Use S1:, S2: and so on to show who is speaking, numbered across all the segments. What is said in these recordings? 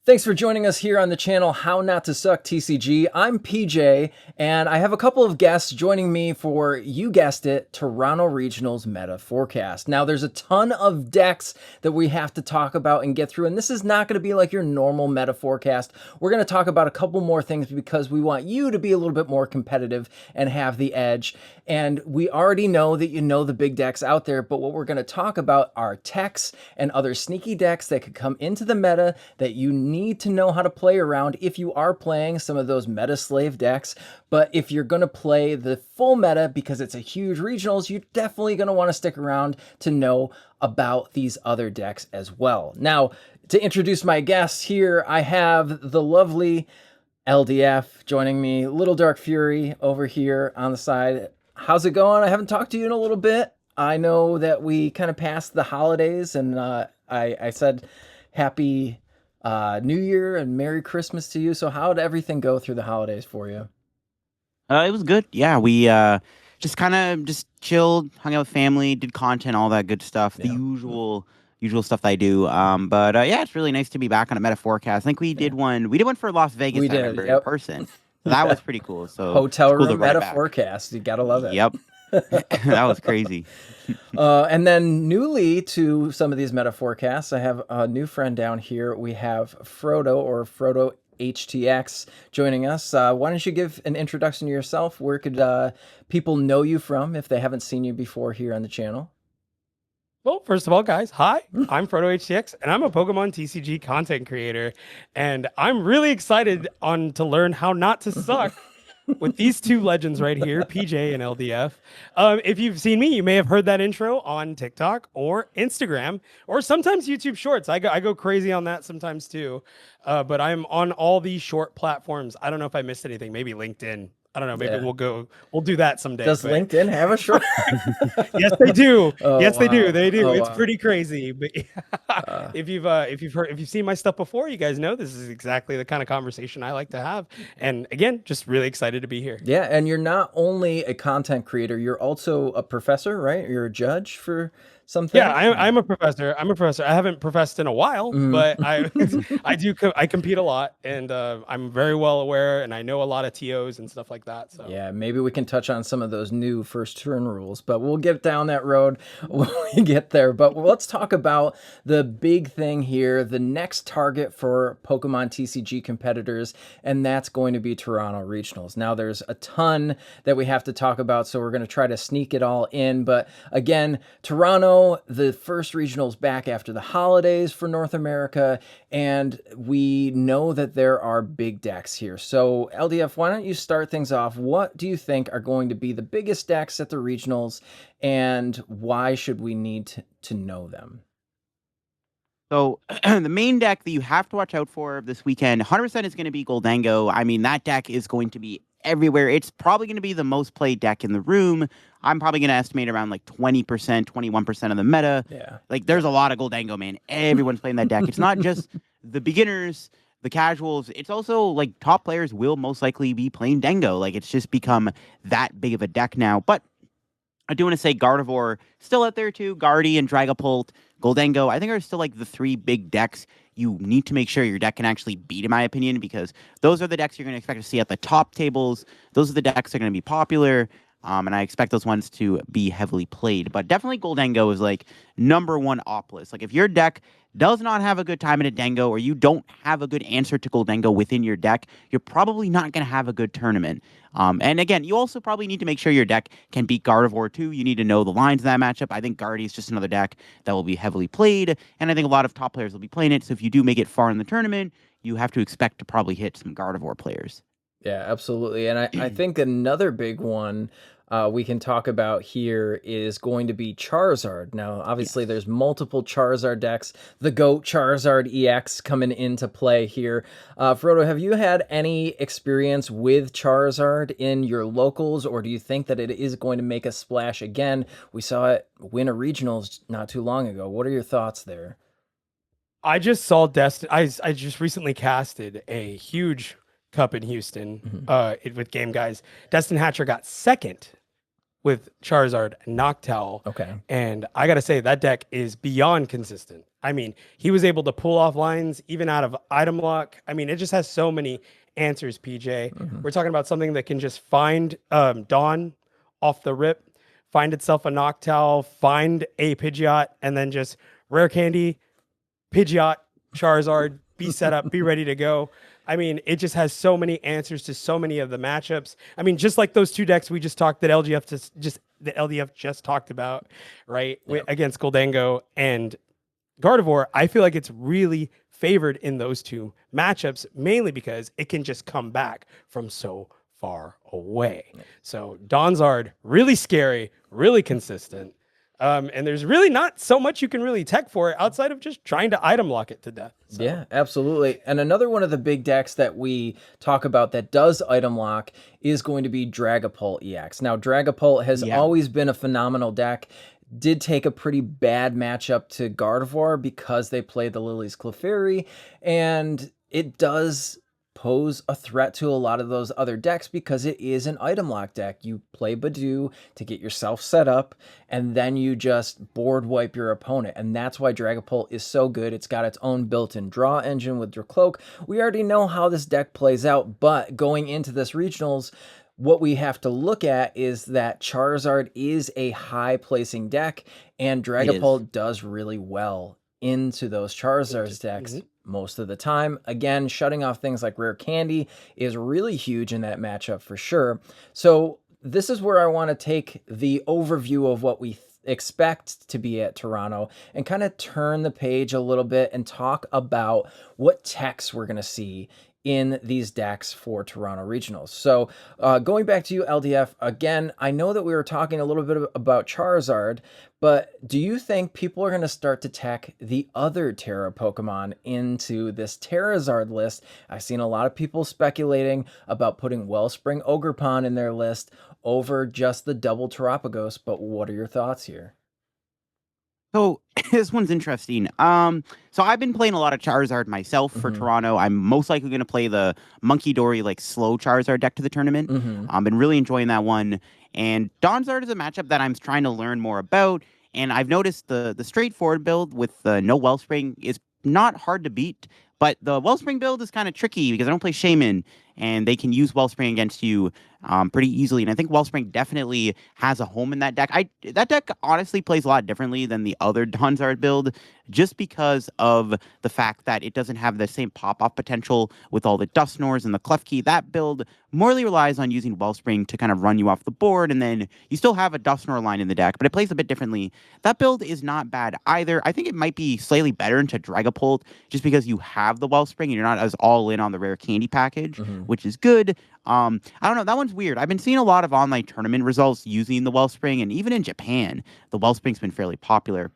S1: Thanks for joining us here on the channel How Not to Suck TCG. I'm PJ, and I have a couple of guests joining me for, you guessed it, Toronto Regionals Meta Forecast. Now, there's a ton of decks that we have to talk about and get through, and this is not going to be like your normal Meta Forecast. We're going to talk about a couple more things because we want you to be a little bit more competitive and have the edge. And we already know that you know the big decks out there, but what we're going to talk about are techs and other sneaky decks that could come into the meta that you need to know how to play around if you are playing some of those meta slave decks. But if you're going to play the full meta because it's a huge regionals, you're definitely going to want to stick around to know about these other decks as well. Now, to introduce my guests here, I have the lovely LDF joining me, Little Dark Fury over here on the side. How's it going? I haven't talked to you in a little bit. I know that we kind of passed the holidays, and I said happy New Year and Merry Christmas to you. So how did everything go through the holidays for you?
S2: It was good. Yeah, we just kind of just chilled, hung out with family, did content, all that good stuff, the
S1: Yeah.
S2: usual stuff that I do. But yeah, it's really nice to be back on a meta forecast. I think we did one. We did one for Las Vegas.
S1: We
S2: I
S1: did,
S2: remember
S1: yep.
S2: in person. So that was pretty cool. So
S1: Hotel
S2: it's cool to
S1: room
S2: run it
S1: meta
S2: back.
S1: forecast. You gotta love it.
S2: Yep, that was crazy.
S1: And then newly to some of these meta forecasts, I have a new friend down here. We have Frodo, or Frodo HTX, joining us. Why don't you give an introduction to yourself? Where could people know you from if they haven't seen you before here on the channel?
S3: Well, first of all, guys, hi, I'm Frodo HTX, and I'm a Pokemon TCG content creator, and I'm really excited to learn how not to suck with these two legends right here, PJ and LDF. If you've seen me, you may have heard that intro on TikTok or Instagram, or sometimes YouTube Shorts. I go crazy on that sometimes too, but I'm on all these short platforms. I don't know if I missed anything. Maybe LinkedIn. I don't know. Maybe we'll do that someday.
S1: Does LinkedIn have a short?
S3: Yes, they do.
S1: Oh,
S3: Yes, they do.
S1: wow.
S3: They do.
S1: Oh,
S3: It's
S1: wow.
S3: pretty crazy. But if you've seen my stuff before, you guys know this is exactly the kind of conversation I like to have. And again, just really excited to be here.
S1: Yeah, and you're not only a content creator, you're also a professor, right? You're a judge for something.
S3: Yeah, I'm a professor. I'm a professor. I haven't professed in a while, but I compete a lot, and I'm very well aware, and I know a lot of TOs and stuff like that. So
S1: Yeah, maybe we can touch on some of those new first turn rules, but we'll get down that road when we get there. But let's talk about the big thing here, the next target for Pokemon TCG competitors, and that's going to be Toronto Regionals. Now, there's a ton that we have to talk about, so we're going to try to sneak it all in. But again, Toronto, the first regionals back after the holidays for North America, and we know that there are big decks here. So LDF, why don't you start things off? What do you think are going to be the biggest decks at the regionals, and why should we need to know them?
S2: So the main deck that you have to watch out for this weekend, 100% is going to be Goldango. I mean, that deck is going to be everywhere. It's probably going to be the most played deck in the room. I'm probably going to estimate around like 20%, 21% of the meta.
S1: Yeah.
S2: Like, there's a lot of Goldango, man. Everyone's playing that deck. It's not just the beginners, the casuals. It's also like top players will most likely be playing Dango. Like, it's just become that big of a deck now. But I do want to say Gardevoir still out there too. Guardy and Dragapult, Goldango, I think are still like the three big decks you need to make sure your deck can actually beat, in my opinion, because those are the decks you're going to expect to see at the top tables. Those are the decks that are going to be popular, and I expect those ones to be heavily played. But definitely Goldango is like number one op list. Like, if your deck does not have a good time in a Dango, or you don't have a good answer to Goldango within your deck, you're probably not going to have a good tournament. And again, you also probably need to make sure your deck can beat Gardevoir too. You need to know the lines of that matchup. I think Guardy is just another deck that will be heavily played, and I think a lot of top players will be playing it. So if you do make it far in the tournament, you have to expect to probably hit some Gardevoir players.
S1: Yeah, absolutely. And I think another big one we can talk about here is going to be Charizard. Now, obviously, there's multiple Charizard decks. The GOAT Charizard EX coming into play here. Frodo, have you had any experience with Charizard in your locals, or do you think that it is going to make a splash again? We saw it win a regionals not too long ago. What are your thoughts there?
S3: I just saw Destin. I just recently casted a huge cup in Houston with Game Guys. Destin Hatcher got second with Charizard and Noctowl.
S1: Okay.
S3: And I got to say, that deck is beyond consistent. I mean, he was able to pull off lines even out of item lock. I mean, it just has so many answers, PJ. We're talking about something that can just find Dawn off the rip, find itself a Noctowl, find a Pidgeot, and then just rare candy, Pidgeot, Charizard, be set up, be ready to go. I mean, it just has so many answers to so many of the matchups. I mean, just like those two decks we just talked that LDF just talked about, right?
S1: Yep.
S3: Against Goldango and Gardevoir, I feel like it's really favored in those two matchups, mainly because it can just come back from so far away. So Donzard, really scary, really consistent. And there's really not so much you can really tech for it outside of just trying to item lock it to death. So.
S1: Yeah, absolutely. And another one of the big decks that we talk about that does item lock is going to be Dragapult EX. Now, Dragapult has always been a phenomenal deck. Did take a pretty bad matchup to Gardevoir because they play the Lily's Clefairy, and it does pose a threat to a lot of those other decks because it is an item lock deck. You play Badoo to get yourself set up, and then you just board wipe your opponent. And that's why Dragapult is so good. It's got its own built-in draw engine with Dracloak. We already know how this deck plays out, but going into this regionals, what we have to look at is that Charizard is a high placing deck, and Dragapult does really well into those Charizard's decks most of the time. Again, shutting off things like rare candy is really huge in that matchup for sure. So this is where I want to take the overview of what we expect to be at Toronto and kind of turn the page a little bit and talk about what techs we're going to see in these decks for Toronto Regionals. So going back to you, LDF, again, I know that we were talking a little bit about Charizard, but do you think people are going to start to tech the other Terra Pokemon into this Terrazard list? I've seen a lot of people speculating about putting Wellspring Ogerpon in their list over just the double Terapagos, but what are your thoughts here?
S2: So this one's interesting. So I've been playing a lot of Charizard myself for Toronto. I'm most likely going to play the Monkey Dory like slow Charizard deck to the tournament. I've been really enjoying that one. And Donzard is a matchup that I'm trying to learn more about. And I've noticed the straightforward build with no Wellspring is not hard to beat. But the Wellspring build is kind of tricky because I don't play Shaman, and they can use Wellspring against you pretty easily. And I think Wellspring definitely has a home in that deck. That deck honestly plays a lot differently than the other Donzard build, just because of the fact that it doesn't have the same pop-off potential with all the Dusknors and the Klefki. That build morely relies on using Wellspring to kind of run you off the board, and then you still have a Dusknor line in the deck, but it plays a bit differently. That build is not bad either. I think it might be slightly better into Dragapult just because you have the Wellspring and you're not as all in on the rare candy package, which is good. I don't know. That one's weird. I've been seeing a lot of online tournament results using the Wellspring, and even in Japan, the Wellspring's been fairly popular.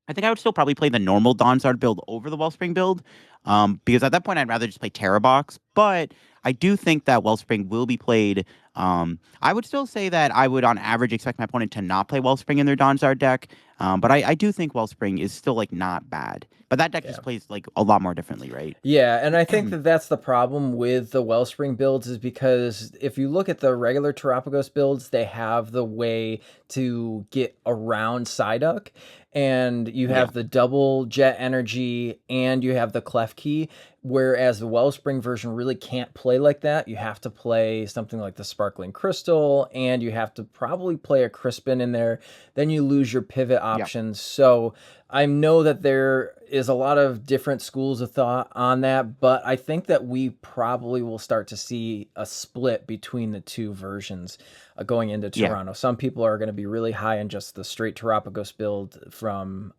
S2: I think I would still probably play the normal Donzard build over the Wellspring build, because at that point I'd rather just play Terra Box. But I do think that Wellspring will be played. I would still say that I would, on average, expect my opponent to not play Wellspring in their Donzard deck. But I do think Wellspring is still like not bad. But that deck just plays like a lot more differently, right?
S1: Yeah, and I think that that's the problem with the Wellspring builds is because if you look at the regular Terapagos builds, they have the way to get around Psyduck, and you have the double Jet Energy, and you have the Klefki, whereas the Wellspring version really can't play like that. You have to play something like the Sparkling Crystal, and you have to probably play a Crispin in there. Then you lose your pivot options. So I know that there is a lot of different schools of thought on that, but I think that we probably will start to see a split between the two versions going into Toronto. Some people are going to be really high in just the straight Terapagos build from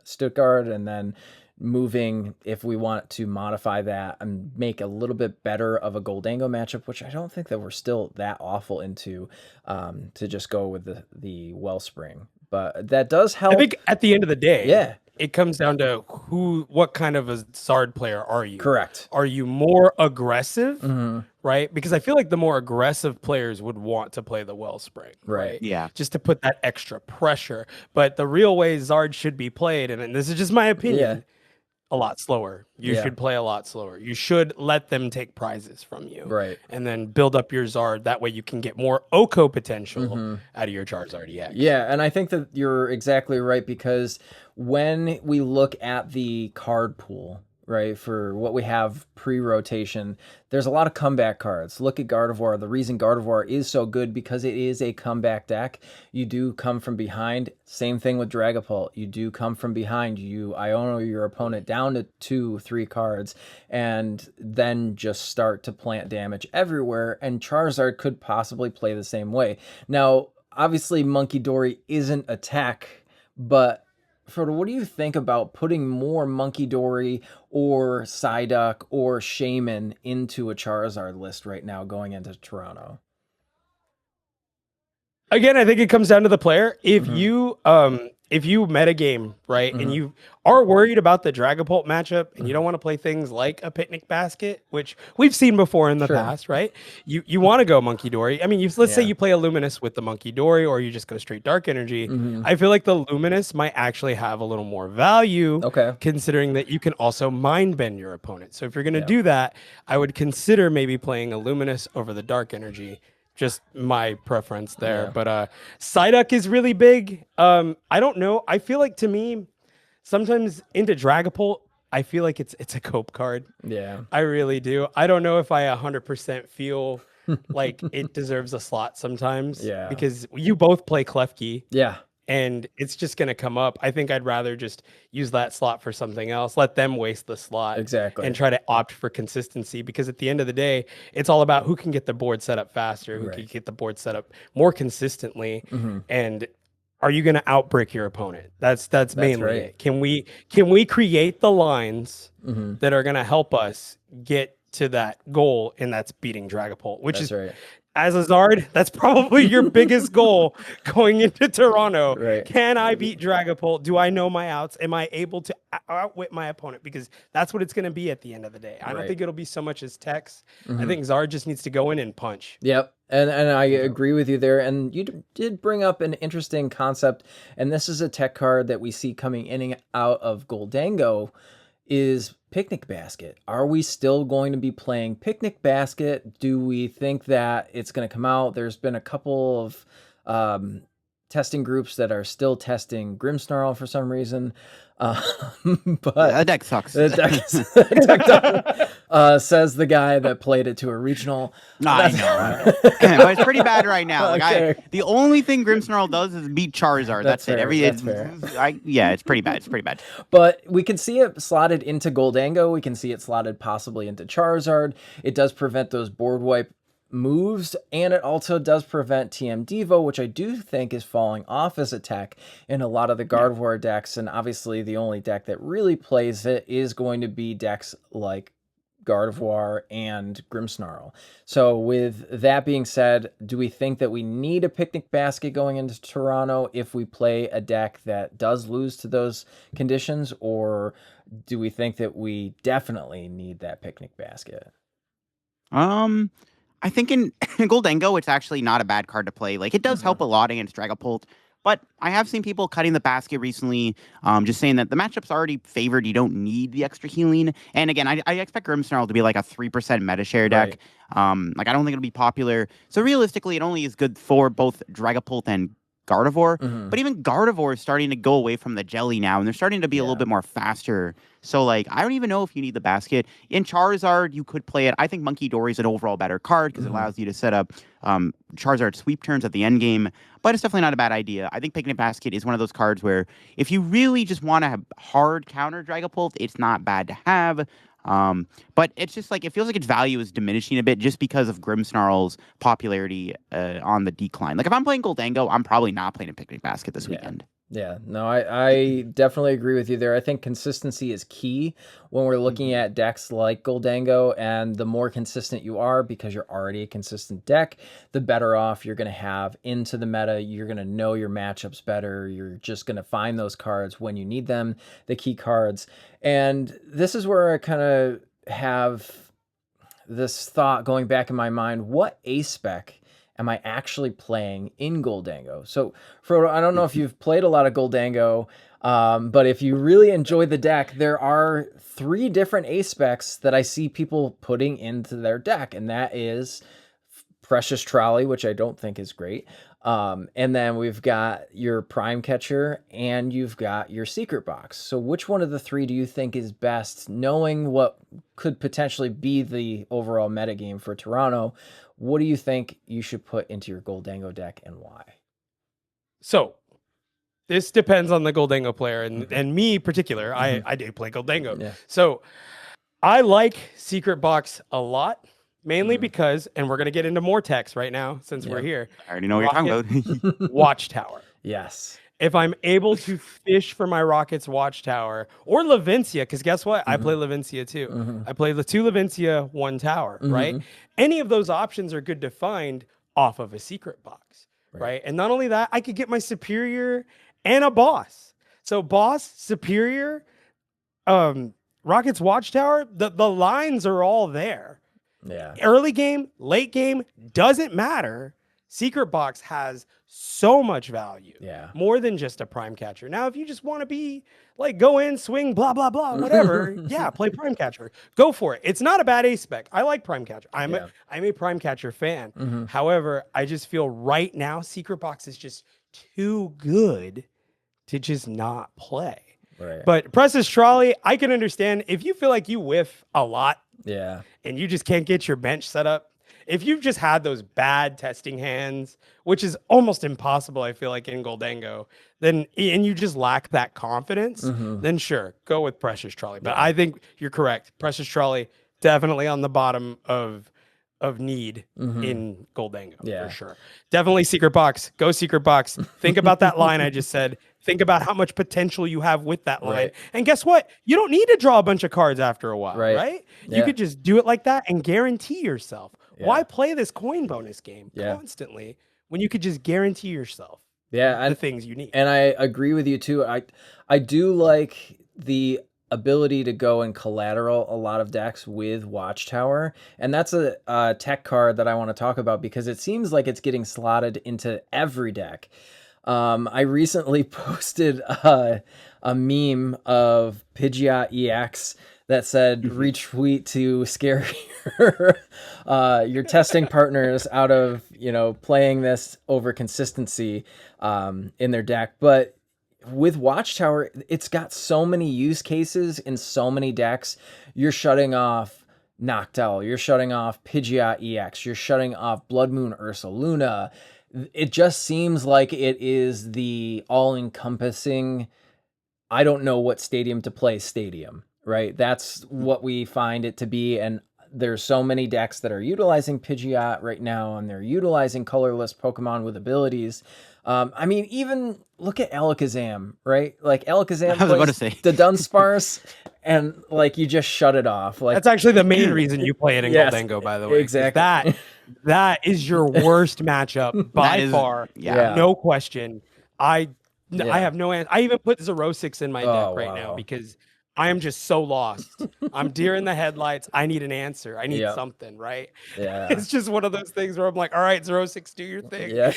S1: Stuttgart, and then moving, if we want to modify that and make a little bit better of a Goldango matchup, which I don't think that we're still that awful into, to just go with the Wellspring. But that does help.
S3: I think at the end of the day,
S1: Yeah.
S3: it comes down to what kind of a Zard player are you?
S1: Correct.
S3: Are you more aggressive, right? Because I feel like the more aggressive players would want to play the Wellspring, right?
S2: Yeah.
S3: Just to put that extra pressure. But the real way Zard should be played, and this is just my opinion, a lot slower. You
S1: Yeah.
S3: should play a lot slower. You should let them take prizes from you.
S1: Right.
S3: And then build up your Zard. That way you can get more Oko potential
S1: Mhm.
S3: out of your Charizard EX.
S1: Yeah, and I think that you're exactly right, because when we look at the card pool, right, for what we have pre-rotation, there's a lot of comeback cards. Look at Gardevoir. The reason Gardevoir is so good because it is a comeback deck. You do come from behind. Same thing with Dragapult. You do come from behind. You Iono your opponent down to 2-3 cards and then just start to plant damage everywhere, and Charizard could possibly play the same way. Now, obviously, Monkey Dory isn't a tech, but Frodo, what do you think about putting more Monkey Dory or Psyduck or Shaman into a Charizard list right now going into Toronto?
S3: Again, I think it comes down to the player.
S1: Mhm.
S3: If you metagame, right,
S1: Mhm.
S3: and you are worried about the Dragapult matchup and you don't want to play things like a picnic basket, which we've seen before in the
S1: Sure.
S3: past, right? You want to go Monkey Dory. I mean, let's say
S1: Yeah.
S3: you play a Luminous with the Monkey Dory, or you just go straight Dark Energy.
S1: Mhm.
S3: I feel like the Luminous might actually have a little more value,
S1: Okay.
S3: considering that you can also mind bend your opponent. So if you're going to
S1: Yeah.
S3: do that, I would consider maybe playing a Luminous over the Dark Energy. Just my preference there.
S1: Yeah.
S3: But Psyduck is really big. I don't know. I feel like, to me, sometimes into Dragapult, I feel like it's a cope card.
S1: Yeah.
S3: I really do. I don't know if I 100% feel like it deserves a slot sometimes.
S1: Yeah.
S3: Because you both play Klefki
S1: Yeah.
S3: and it's just going to come up. I think I'd rather just use that slot for something else. Let them waste the slot.
S1: Exactly.
S3: And try to opt for consistency, because at the end of the day, it's all about who can get the board set up faster, who can
S1: Right.
S3: get the board set up more consistently,
S1: Mhm.
S3: and are you going to outbreak your opponent? That's mainly
S1: right.
S3: it. Can we create the lines
S1: Mhm.
S3: that are going to help us get to that goal, and that's beating Dragapult, which
S1: That's
S3: is,
S1: right.
S3: as a Zard, that's probably your biggest goal going into Toronto.
S1: Right.
S3: Can I beat Dragapult? Do I know my outs? Am I able to outwit my opponent? Because that's what it's going to be at the end of the day. I don't
S1: Right.
S3: think it'll be so much as text. I
S1: Mhm.
S3: think Zard just needs to go in and punch.
S1: Yep. And I agree with you there. And you did bring up an interesting concept. And this is a tech card that we see coming in and out of Goldango, is Picnic Basket. Are we still going to be playing Picnic Basket? Do we think that it's going to come out? There's been a couple of testing groups that are still testing Grimmsnarl for some reason. But
S2: That deck sucks.
S1: the deck says the guy that played it to a regional.
S2: I know. But it's pretty bad right now. Like
S1: Okay.
S2: the only thing Grimmsnarl does is beat Charizard.
S1: That's
S2: That's, it.
S1: fair, that's fair.
S2: Yeah, it's pretty bad. It's pretty bad.
S1: But we can see it slotted into Goldango. We can see it slotted possibly into Charizard. It does prevent those board wipe moves, and it also does prevent TM Devo, which I do think is falling off as a tech in a lot of the Gardevoir decks. And obviously the only deck that really plays it is going to be decks like Gardevoir and Grimmsnarl. So with that being said, do we think that we need a Picnic Basket going into Toronto if we play a deck that does lose to those conditions, or do we think that we definitely need that Picnic Basket?
S2: I think in Goldango, it's actually not a bad card to play. Like, it does help a lot against Dragapult, but I have seen people cutting the basket recently, just saying that the matchup's already favored. You don't need the extra healing. And again, I expect Grimmsnarl to be like a 3% meta share deck. Like, I don't think it'll be popular. So realistically, it only is good for both Dragapult and Gardevoir.
S1: Mhm.
S2: But even Gardevoir is starting to go away from the jelly now, and they're starting to be a little bit more faster. So, like, I don't even know if you need the basket. In Charizard, you could play it. I think Monkey Dory is an overall better card because it allows you to set up Charizard sweep turns at the end game. But it's definitely not a bad idea. I think Picnic Basket is one of those cards where if you really just want to have hard counter Dragapult, it's not bad to have. But it's just like, it feels like its value is diminishing a bit just because of Grimmsnarl's popularity on the decline. Like, if I'm playing Goldango, I'm probably not playing a Picnic Basket this weekend.
S1: Yeah, no, I definitely agree with you there. I think consistency is key when we're looking at decks like Goldango, and the more consistent you are, because you're already a consistent deck, the better off you're going to have into the meta. You're going to know your matchups better. You're just going to find those cards when you need them, the key cards. And this is where I kind of have this thought going back in my mind: what A-spec am I actually playing in Goldango? So, Frodo, I don't know if you've played a lot of Goldango. But if you really enjoy the deck, there are 3 different ace specs that I see people putting into their deck, and that is Precious Trolley, which I don't think is great. And then we've got your Prime Catcher and you've got your Secret Box. So which one of the 3 do you think is best, knowing what could potentially be the overall metagame for Toronto? What do you think you should put into your Goldango deck and why?
S3: So this depends on the Goldango player and me in particular. I do play Goldango.
S1: Yeah.
S3: So I like Secret Box a lot, mainly because, and we're going to get into more text right now since we're here.
S2: I already know what you're talking about.
S3: Watchtower.
S1: Yes.
S3: If I'm able to fish for my Rockets Watchtower or Levincia, because guess what? I play Levincia too. I play the 2 Levincia, 1 tower, right? Any of those options are good to find off of a Secret Box, right? And not only that, I could get my Superior and a Boss. So Boss, Superior, Rockets Watchtower, the lines are all there.
S1: Yeah.
S3: Early game, late game, doesn't matter. Secret Box has so much value.
S1: Yeah.
S3: More than just a Prime Catcher. Now, if you just want to be like, go in, swing, blah, blah, blah, whatever, yeah, play Prime Catcher. Go for it. It's not a bad ace spec. I like Prime Catcher. I'm a Prime Catcher fan. However, I just feel right now Secret Box is just too good to just not play.
S1: Right.
S3: But Precious Trolley, I can understand if you feel like you whiff a lot.
S1: Yeah.
S3: And you just can't get your bench set up. If you've just had those bad testing hands, which is almost impossible, I feel like in Goldango, then and you just lack that confidence, then sure, go with Precious Trolley. But I think you're correct. Precious Trolley definitely on the bottom of need in Goldango for sure. Definitely Secret Box. Go Secret Box. Think about that line I just said. Think about how much potential you have with that line.
S1: Right.
S3: And guess what? You don't need to draw a bunch of cards after a while, right?
S1: Yeah.
S3: You could just do it like that and guarantee yourself. Why play this coin bonus game constantly when you could just guarantee yourself the things you need?
S1: And I agree with you too. I do like the ability to go and collateral a lot of decks with Watchtower, and that's a tech card that I want to talk about because it seems like it's getting slotted into every deck. I recently posted a meme of Pidgeot EX that said retweet to scare your testing partners out of, playing this over consistency in their deck. But with Watchtower, it's got so many use cases in so many decks. You're shutting off Noctowl, you're shutting off Pidgeot EX, you're shutting off Blood Moon Ursaluna. It just seems like it is the all-encompassing, I don't know what stadium to play stadium, right? That's what we find it to be, and there's so many decks that are utilizing Pidgeot right now, and they're utilizing colorless Pokemon with abilities. I mean, even look at Alakazam, right? Like Alakazam plays the Dunsparce, and like you just shut it off. Like
S3: that's actually the main reason you play it in Goldango, by the way.
S1: Exactly.
S3: That is your worst matchup by far.
S2: Yeah.
S3: No question. I have no answer. I even put Zerosix in my deck right now because I am just so lost. I'm deer in the headlights. I need an answer. I need something, right?
S1: Yeah.
S3: It's just one of those things where I'm like, all right, Zerosix, do your thing.
S1: Yeah.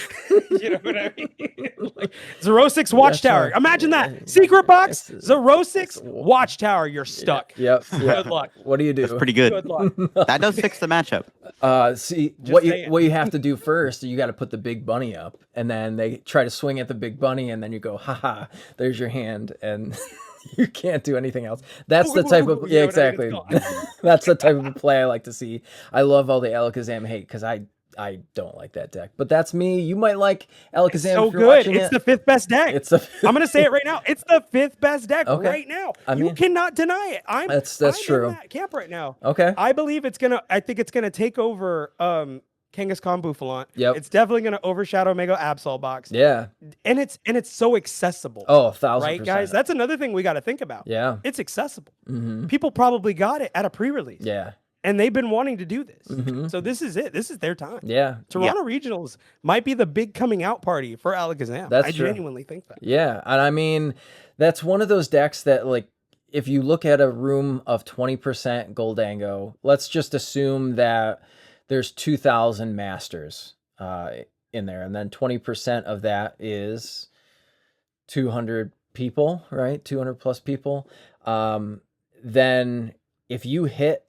S3: You know what I mean? Like, Zerosix Watchtower. Imagine that. Secret Box, Zerosix Watchtower. You're stuck.
S1: Yep.
S3: Good luck.
S1: What do you do?
S2: That's pretty good.
S3: Good luck.
S2: That does fix the matchup.
S1: See, what you have to do first, you got to put the big bunny up, and then they try to swing at the big bunny, and then you go, haha, there's your hand, and you can't do anything else. That's the type of exactly. That's the type of play I like to see. I love all the Alakazam hate because I don't like that deck, but that's me. You might like Alakazam.
S3: It's so good. It's the 5th best deck. I'm gonna say it right now. It's the 5th best deck right now. You cannot deny it. I'm
S1: true.
S3: in that camp right now.
S1: Okay.
S3: I believe I think it's gonna take over Kangaskhan Bouffalont.
S1: Yep.
S3: It's definitely gonna overshadow Mega Absol Box.
S1: Yeah.
S3: And it's so accessible.
S1: Oh, 1,000%.
S3: Right, guys? That's another thing we got to think about.
S1: Yeah.
S3: It's accessible. People probably got it at a pre-release.
S1: Yeah.
S3: And they've been wanting to do this. So this is it. This is their time.
S1: Yeah.
S3: Toronto Regionals might be the big coming out party for Alakazam. I genuinely think that.
S1: Yeah. And I mean, that's one of those decks that, like, if you look at a room of 20% Goldango, let's just assume that there's 2,000 masters in there. And then 20% of that is 200 people, right? 200 plus people. Then if you hit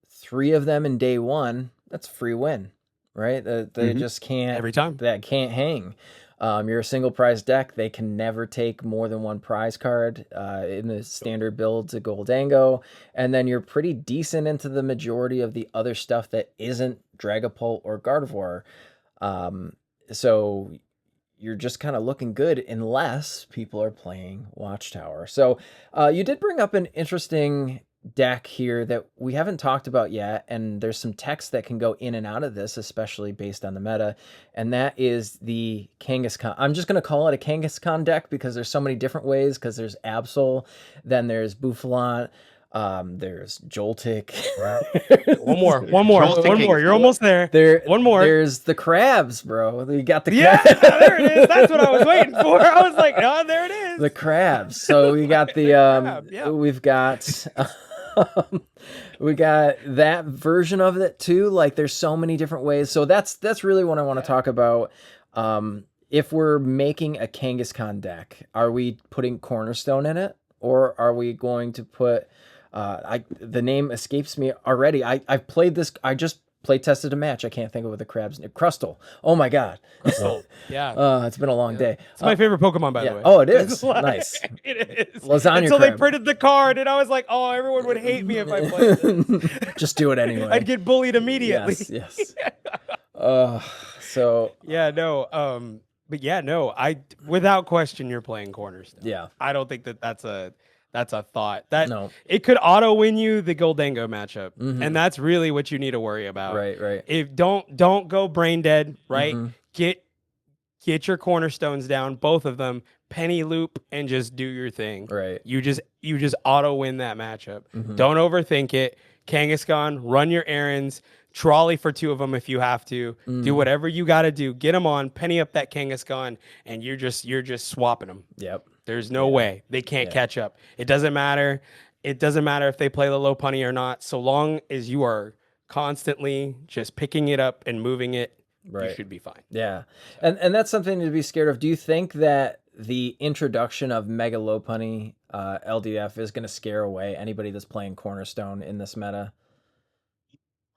S1: 3 of them in day 1, that's a free win, right? They just can't
S3: Every time.
S1: That can't hang. You're a single prize deck. They can never take more than 1 prize card in the standard build to Goldango. And then you're pretty decent into the majority of the other stuff that isn't Dragapult or Gardevoir. So you're just kind of looking good unless people are playing Watchtower. So you did bring up an interesting deck here that we haven't talked about yet, and there's some text that can go in and out of this, especially based on the meta, and that is the Kangaskhan. I'm just going to call it a Kangaskhan deck because there's so many different ways, because there's Absol, then there's Bouffalant, there's Joltik.
S3: One more. You're almost there. One more.
S1: There's the crabs, bro. You got the
S3: crabs. There it is. That's what I was waiting for. I was like, oh, there it is.
S1: The crabs. So we got the we've got we got that version of it too. Like there's so many different ways. So that's really what I want to talk about. If we're making a Kangaskhan deck, are we putting Cornerstone in it, or are we going to put the name escapes me already. I've played this. I just play tested a match. I can't think of what the crab's name. Crustle. Oh my god.
S3: Crustle. Yeah.
S1: It's been a long day.
S3: It's my favorite Pokemon, by the way.
S1: Oh, it is. Nice.
S3: It is.
S1: Lasagna
S3: Until
S1: crab.
S3: they printed the card, and I was like, oh, everyone would hate me if I played this.
S1: Just do it anyway.
S3: I'd get bullied immediately.
S1: Yes. So.
S3: Yeah. No. But yeah. No. Without question, you're playing Cornerstone.
S1: Yeah.
S3: I don't think that's a thought. That
S1: No.
S3: it could auto win you the Goldango matchup, and that's really what you need to worry about.
S1: Right.
S3: If don't go brain dead. Right. Get your cornerstones down, both of them. Penny loop and just do your thing.
S1: Right.
S3: You just auto win that matchup. Don't overthink it. Kangaskhan, run your errands. Trolley for 2 of them if you have to. Do whatever you got to do. Get them on. Penny up that Kangaskhan, and you're just swapping them.
S1: Yep.
S3: There's no way they can't catch up. It doesn't matter. It doesn't matter if they play the low punny or not. So long as you are constantly just picking it up and moving it, you should be fine.
S1: Yeah. And that's something to be scared of. Do you think that the introduction of Mega Low Punny LDF is going to scare away anybody that's playing Cornerstone in this meta?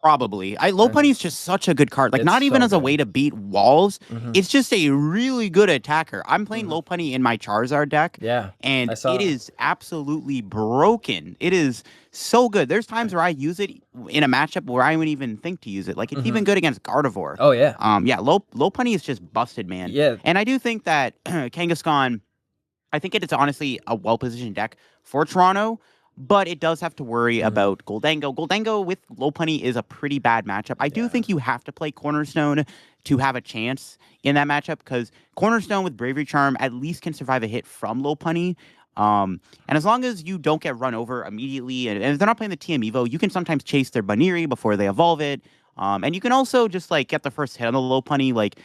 S2: Probably. Low Punny is just such a good card. Like, not even as a way to beat walls. It's just a really good attacker. I'm playing Low Punny in my Charizard deck.
S1: Yeah.
S2: And it is absolutely broken. It is so good. There's times where I use it in a matchup where I wouldn't even think to use it. Like, it's even good against Gardevoir.
S1: Oh, yeah.
S2: Low Punny is just busted, man.
S1: Yeah.
S2: And I do think that Kangaskhan, I think it is honestly a well-positioned deck for Toronto. But it does have to worry about Goldango. Goldango with Low Punny is a pretty bad matchup. I do think you have to play Cornerstone to have a chance in that matchup, because Cornerstone with Bravery Charm at least can survive a hit from Low Punny. And as long as you don't get run over immediately, and if they're not playing the TM Evo, you can sometimes chase their Baniri before they evolve it. And you can also just like get the first hit on the Low Punny, like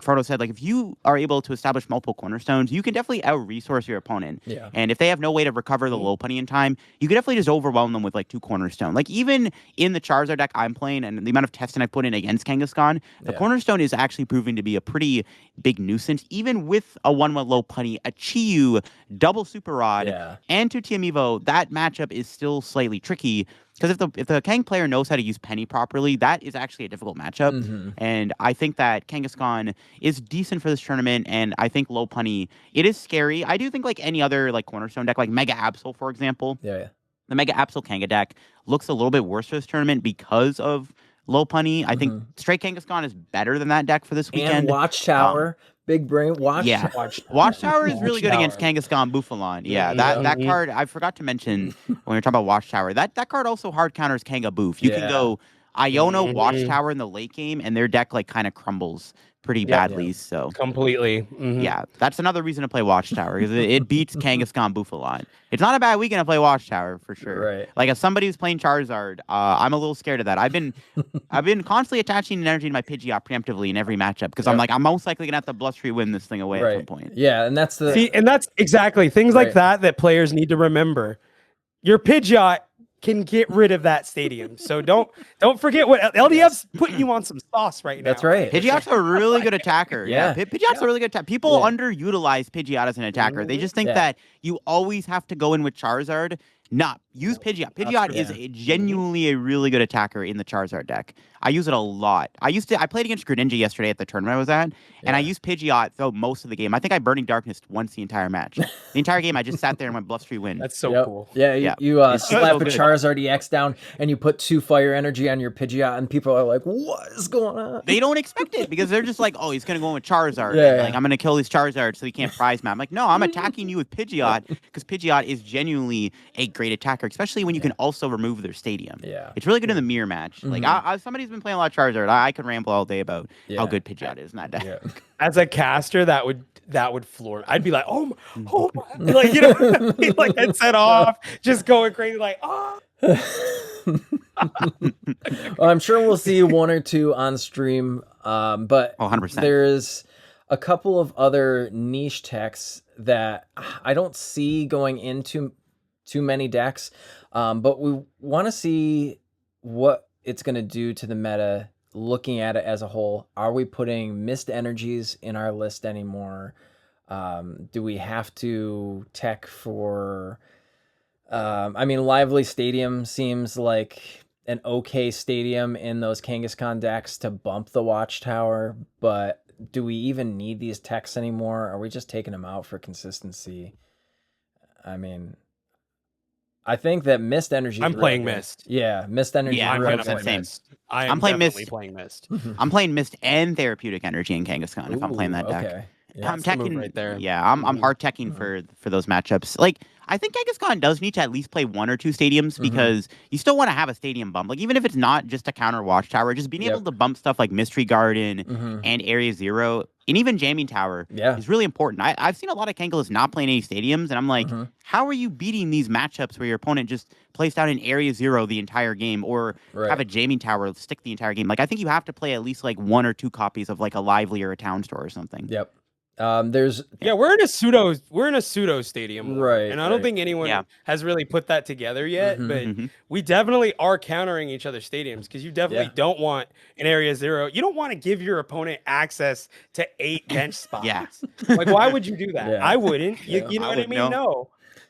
S2: Frodo said, like if you are able to establish multiple cornerstones, you can definitely out-resource your opponent.
S1: Yeah.
S2: And if they have no way to recover the Low Punny in time, you can definitely just overwhelm them with like 2 cornerstone. Like even in the Charizard deck I'm playing and the amount of testing I put in against Kangaskhan, the cornerstone is actually proving to be a pretty big nuisance. Even with a 1/1 Low Punny, a Chi-Yu, double Super Rod, and 2 TM Evo, that matchup is still slightly tricky. Because if the Kang player knows how to use Penny properly, that is actually a difficult matchup. And I think that Kangaskhan is decent for this tournament, and I think Low Punny, it is scary. I do think like any other like cornerstone deck, like Mega Absol, for example. The Mega Absol Kanga deck looks a little bit worse for this tournament because of Low Punny. I think straight Kangaskhan is better than that deck for this weekend.
S1: And Watchtower. Big brain.
S2: Watchtower is really good against Kangaskhan Bouffalant. That card, I forgot to mention when we were talking about Watchtower. That card also hard counters Kanga Boof. You can go Iono Watchtower in the late game, and their deck like kind of crumbles pretty badly. So
S3: completely.
S2: Yeah, that's another reson to play Watchtower, because it beats Kangaskhan Bouffalant. It's not a bad weekend to play Watchtower for sure.
S1: Right.
S2: Like as somebody who's playing Charizard, I'm a little scared of that. I've been constantly attaching energy to my Pidgeot preemptively in every matchup, because I'm like, I'm most likely gonna have to blustery win this thing away at some point.
S1: Yeah, and that's
S3: and that's exactly things like that players need to remember. Your Pidgeot can get rid of that stadium. So don't forget what LDF's putting you on some sauce right now.
S1: That's right.
S2: Pidgeot's a really good attacker.
S1: Yeah.
S2: Pidgeot's a really good attacker. People underutilize Pidgeot as an attacker. They just think that you always have to go in with Charizard. Use Pidgeot. Pidgeot is genuinely a really good attacker in the Charizard deck. I use it a lot. I played against Greninja yesterday at the tournament I was at, and I used Pidgeot though most of the game. I think I Burning Darkness once the entire match. The entire game I just sat there and went Bluff Street win.
S3: That's so cool.
S1: Yeah, you
S2: It's
S1: slap
S2: so
S1: a
S2: good.
S1: Charizard EX down and you put 2 fire energy on your Pidgeot, and people are like, what is going on?
S2: They don't expect it because they're just like, oh, he's gonna go in with Charizard.
S1: Yeah.
S2: Like I'm gonna kill these Charizard so he can't prize map. I'm like, no, I'm attacking you with Pidgeot because Pidgeot is genuinely a great attacker, especially when you can also remove their stadium.
S1: Yeah.
S2: It's really good in the mirror match. Like somebody's been playing a lot of Charizard. I could ramble all day about how good Pidgeot is in that deck.
S1: Yeah.
S3: As a caster, that would floor me. I'd be like, oh my, like, you know, like headset off, just going crazy, like, oh.
S1: Well, I'm sure we'll see 1 or 2 on stream, but
S2: 100%.
S1: there's a couple of other niche techs that I don't see going into too many decks, but we want to see what it's going to do to the meta. Looking at it as a whole, are we putting missed energies in our list anymore? Do we have to tech for... I mean, Lively Stadium seems like an okay stadium in those Kangaskhan decks to bump the Watchtower, but do we even need these techs anymore? Are we just taking them out for consistency? I mean, I think that Mist Energy...
S3: I'm playing Mist.
S1: Yeah, Mist Energy.
S2: Yeah,
S3: I'm
S1: really
S3: gonna play
S1: good.
S3: Mist.
S2: I'm playing Mist.
S3: Playing Mist.
S2: I'm playing Mist and Therapeutic Energy in Kangaskhan if I'm playing that deck.
S1: Okay.
S2: I'm
S3: That's the move
S2: teching
S3: right there.
S2: Yeah, I'm hard teching for those matchups. Like I think Kangaskhan does need to at least play 1 or 2 stadiums because you still want to have a stadium bump. Like even if it's not just to counter Watchtower, just being able to bump stuff like Mystery Garden and Area Zero and even Jamming Tower is really important. I've seen a lot of Kangalas not playing any stadiums, and I'm like, how are you beating these matchups where your opponent just plays down in Area Zero the entire game or have a Jamming Tower stick the entire game? Like I think you have to play at least like 1 or 2 copies of like a Lively or a Town Store or something.
S1: Yep. There's
S3: we're in a pseudo stadium,
S1: right,
S3: and I don't think anyone has really put that together yet. But we definitely are countering each other's stadiums because you definitely don't want an Area Zero. You don't want to give your opponent access to 8 bench spots. Like why would you do that? I wouldn't. You know what I mean?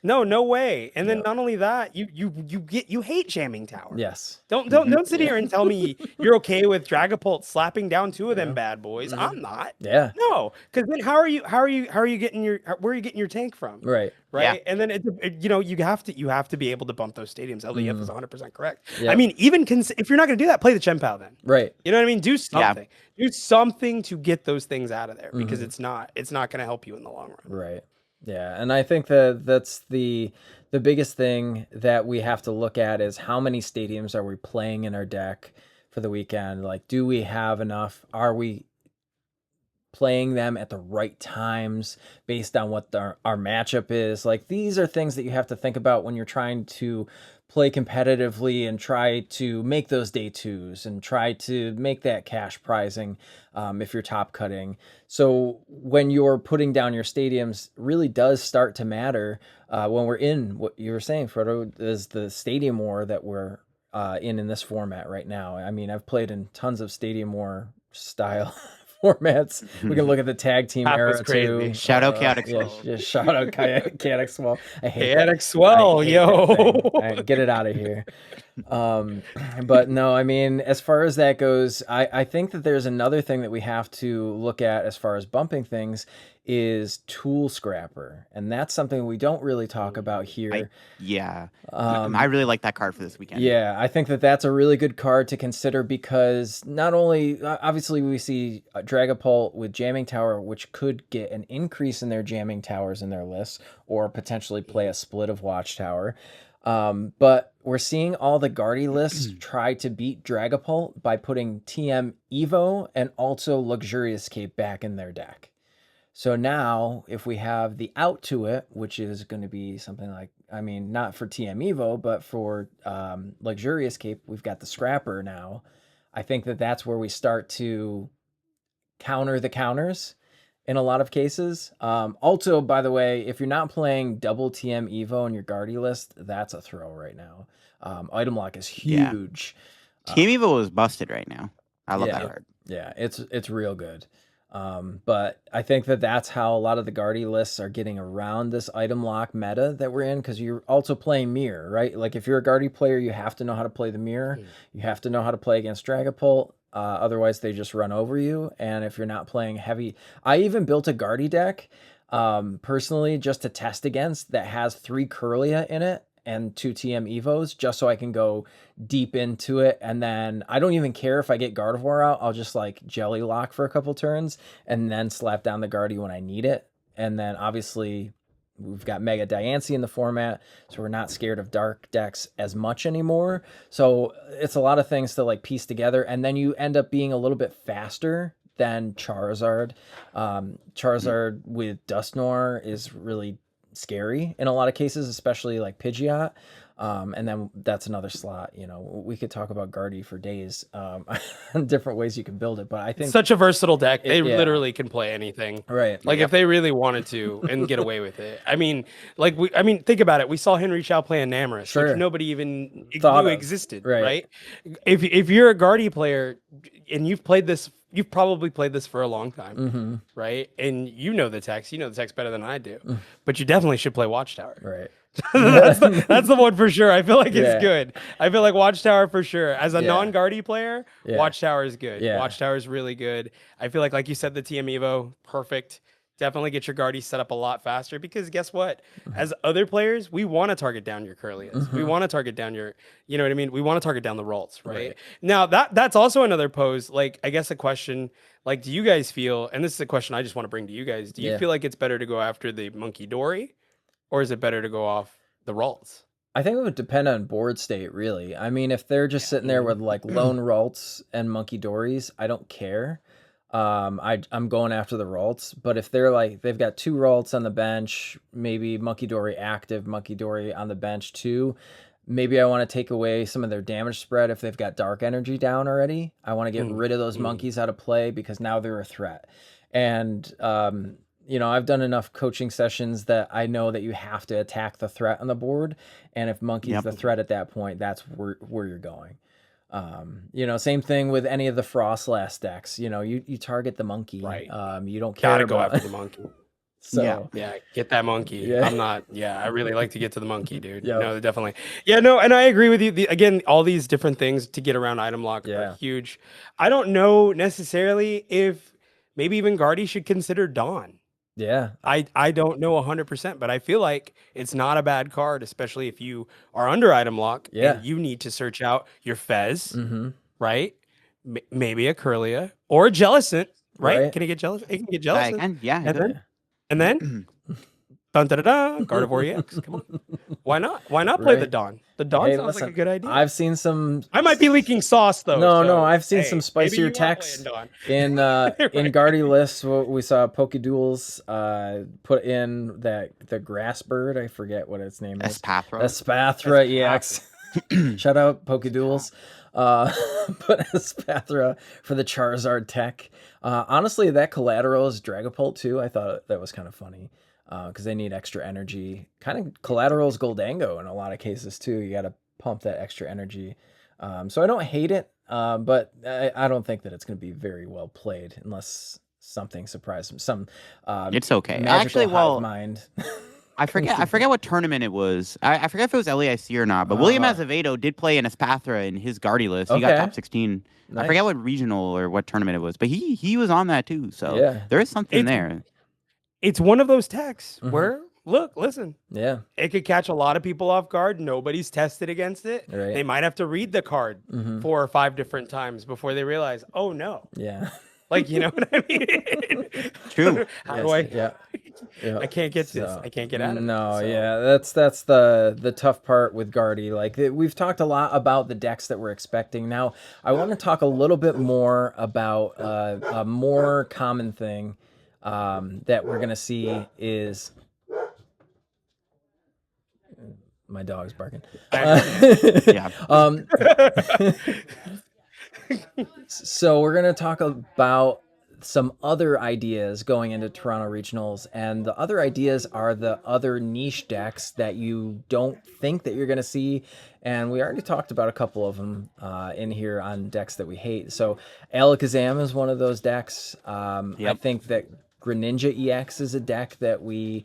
S3: No way. And then not only that, you hate Jamming Tower.
S1: Yes.
S3: Don't sit here and tell me you're okay with Dragapult slapping down 2 of them bad boys. I'm not.
S1: Yeah.
S3: No, because then where are you getting your tank from?
S1: Right.
S3: Right. And then you have to be able to bump those stadiums. LDF is 100% correct.
S1: Yeah.
S3: I mean, even if you're not going to do that, play the Chempao then.
S1: Right.
S3: You know what I mean? Do something. Do something to get those things out of there because it's not going to help you in the long run.
S1: Right. Yeah, and I think that's the biggest thing that we have to look at is how many stadiums are we playing in our deck for the weekend? Like, do we have enough? Are we playing them at the right times based on what our matchup is? Like, these are things that you have to think about when you're trying to play competitively and try to make those day 2s and try to make that cash prizing if you're top cutting. So when you're putting down your stadiums really does start to matter when we're in what you were saying, Frodo, is the stadium war that we're in this format right now. I mean, I've played in tons of stadium war style formats. We can look at the tag team era too.
S2: Shout out Chaotic Swell.
S1: Yeah, shout out Chaotic Swell. I hate
S3: Chaotic Swell, yo.
S1: Get it out of here. But no, I mean, as far as that goes, I think that there's another thing that we have to look at as far as bumping things is Tool Scrapper, and that's something we don't really talk about here.
S2: I really like that card for this weekend.
S1: Yeah, I think that that's a really good card to consider because not only, obviously, we see Dragapult with Jamming Tower, which could get an increase in their Jamming Towers in their lists, or potentially play a split of Watchtower. But we're seeing all the Guardy lists try to beat Dragapult by putting TM Evo and also Luxurious Cape back in their deck. So now, if we have the out to it, which is going to be something like, I mean, not for TM Evo, but for Luxurious Cape, we've got the Scrapper now. I think that that's where we start to counter the counters in a lot of cases. Also, by the way, if you're not playing double TM Evo in your Guardy list, that's a throw right now. Item lock is
S2: Yeah.
S1: huge.
S2: Team Evo is busted right now. I love that card.
S1: Yeah, it's real good. But I think that's how a lot of the Guardy lists are getting around this item lock meta that we're in, because you're also playing mirror, right? Like if you're a Guardy player, you have to know how to play the mirror. You have to know how to play against Dragapult. Otherwise, they just run over you. And if you're not playing heavy, I even built a Guardy deck personally just to test against that has 3 Curlia in it and 2 TM Evos, just so I can go deep into it. And then I don't even care if I get Gardevoir out. I'll just like Jelly Lock for a couple turns and then slap down the Guardy when I need it. And then obviously we've got Mega Diancie in the format, so we're not scared of dark decks as much anymore. So it's a lot of things to like piece together, and then you end up being a little bit faster than Charizard. Charizard with Dusknoir is really scary in a lot of cases, especially like Pidgeot. And then that's another slot. You know, we could talk about Guardy for days, different ways you can build it. But I think
S3: It's such a versatile deck. They literally can play anything.
S1: Right.
S3: Like if they really wanted to and get away with it. I mean, think about it. We saw Henry Chow play Enamorus,
S1: Sure.
S3: which nobody even
S1: Thought
S3: knew
S1: of.
S3: existed,
S1: Right.
S3: right? If you're a Guardy player and you've probably played this for a long time, right? And you know the text better than I do. But you definitely should play Watchtower.
S1: Right.
S3: that's the one for sure. I feel like
S1: Yeah.
S3: it's good. I feel like Watchtower for sure. As a
S1: Yeah.
S3: non-Guardy player,
S1: Yeah.
S3: Watchtower is good.
S1: Yeah.
S3: Watchtower is really good. I feel like you said, the TM Evo, perfect. Definitely get your Guardy set up a lot faster, because guess what? As other players, we want to target down your Curlias. We want to target down your, you know what I mean? We want to target down the Ralts, right? Now that's also another pose. Like, I guess a question, like, do you guys feel, and this is a question I just want to bring to you guys, do you feel like it's better to go after the Monkey Dory, or is it better to go off the Ralts?
S1: I think it would depend on board state, really. I mean, if they're just sitting there with like lone Ralts and Monkey Dories, I don't care. I'm going after the Ralts, but if they're like, they've got 2 Ralts on the bench, maybe Monkey Dory active, Monkey Dory on the bench too. Maybe I want to take away some of their damage spread if they've got Dark Energy down already. I want to get rid of those monkeys out of play, because now they're a threat. And, you know, I've done enough coaching sessions that I know that you have to attack the threat on the board. And if monkey's the threat at that point, that's where you're going. You know, same thing with any of the Frostlast decks. You know, you target the monkey.
S3: Right.
S1: You don't care
S3: Gotta
S1: about
S3: go after the monkey.
S1: So
S3: Yeah, get that monkey.
S1: Yeah.
S3: I really like to get to the monkey, dude.
S1: Yep.
S3: No, definitely. Yeah, no, and I agree with you. Again, all these different things to get around item lock are huge. I don't know necessarily if maybe even Guardy should consider Dawn.
S1: yeah,
S3: I don't know 100%, but I feel like it's not a bad card, especially if you are under item lock and you need to search out your Fez, right? Maybe a Curlia or a Jellicent, right? Can it get Jellicent? It can get Jellicent.
S2: I can, yeah.
S3: And then dun da da da, Gardevoir EX. Come on. Why not? Why not play the Dawn? The Dawn sounds like a good idea.
S1: I've seen some.
S3: I might be leaking sauce though.
S1: No, I've seen some spicier techs in Guardy lists. We saw Pokeduels put in the grass bird. I forget what its name is. Espathra EX. Shout out Pokeduels. Put Espathra for the Charizard tech. Honestly, that collateral is Dragapult too. I thought that was kind of funny. Because they need extra energy. Kind of collateral's Goldango in a lot of cases too. You got to pump that extra energy. So I don't hate it, but I don't think that it's going to be very well played unless something surprises them.
S2: It's okay.
S1: Actually,
S2: Mind. I forget what tournament it was. I forget if it was LAIC or not, but William Azevedo did play an Espathra in his Guardy list. He got top 16. Nice. I forget what regional or what tournament it was, but he was on that too. So there is something there.
S3: It's one of those techs where, listen.
S1: Yeah.
S3: It could catch a lot of people off guard. Nobody's tested against it.
S1: Right.
S3: They might have to read the card 4 or 5 different times before they realize, oh no.
S1: Yeah.
S3: Like, you know what I mean?
S2: True.
S3: How do I?
S1: Yeah.
S3: I can't get this. I can't get out of it.
S1: No, that's the tough part with Guardy. Like we've talked a lot about the decks that we're expecting. Now I want to talk a little bit more about a more common thing that we're gonna see is my dog's barking. So we're gonna talk about some other ideas going into Toronto Regionals, and the other ideas are the other niche decks that you don't think that you're going to see, and we already talked about a couple of them in here on decks that we hate. So Alakazam is one of those decks. I think that Greninja EX is a deck that we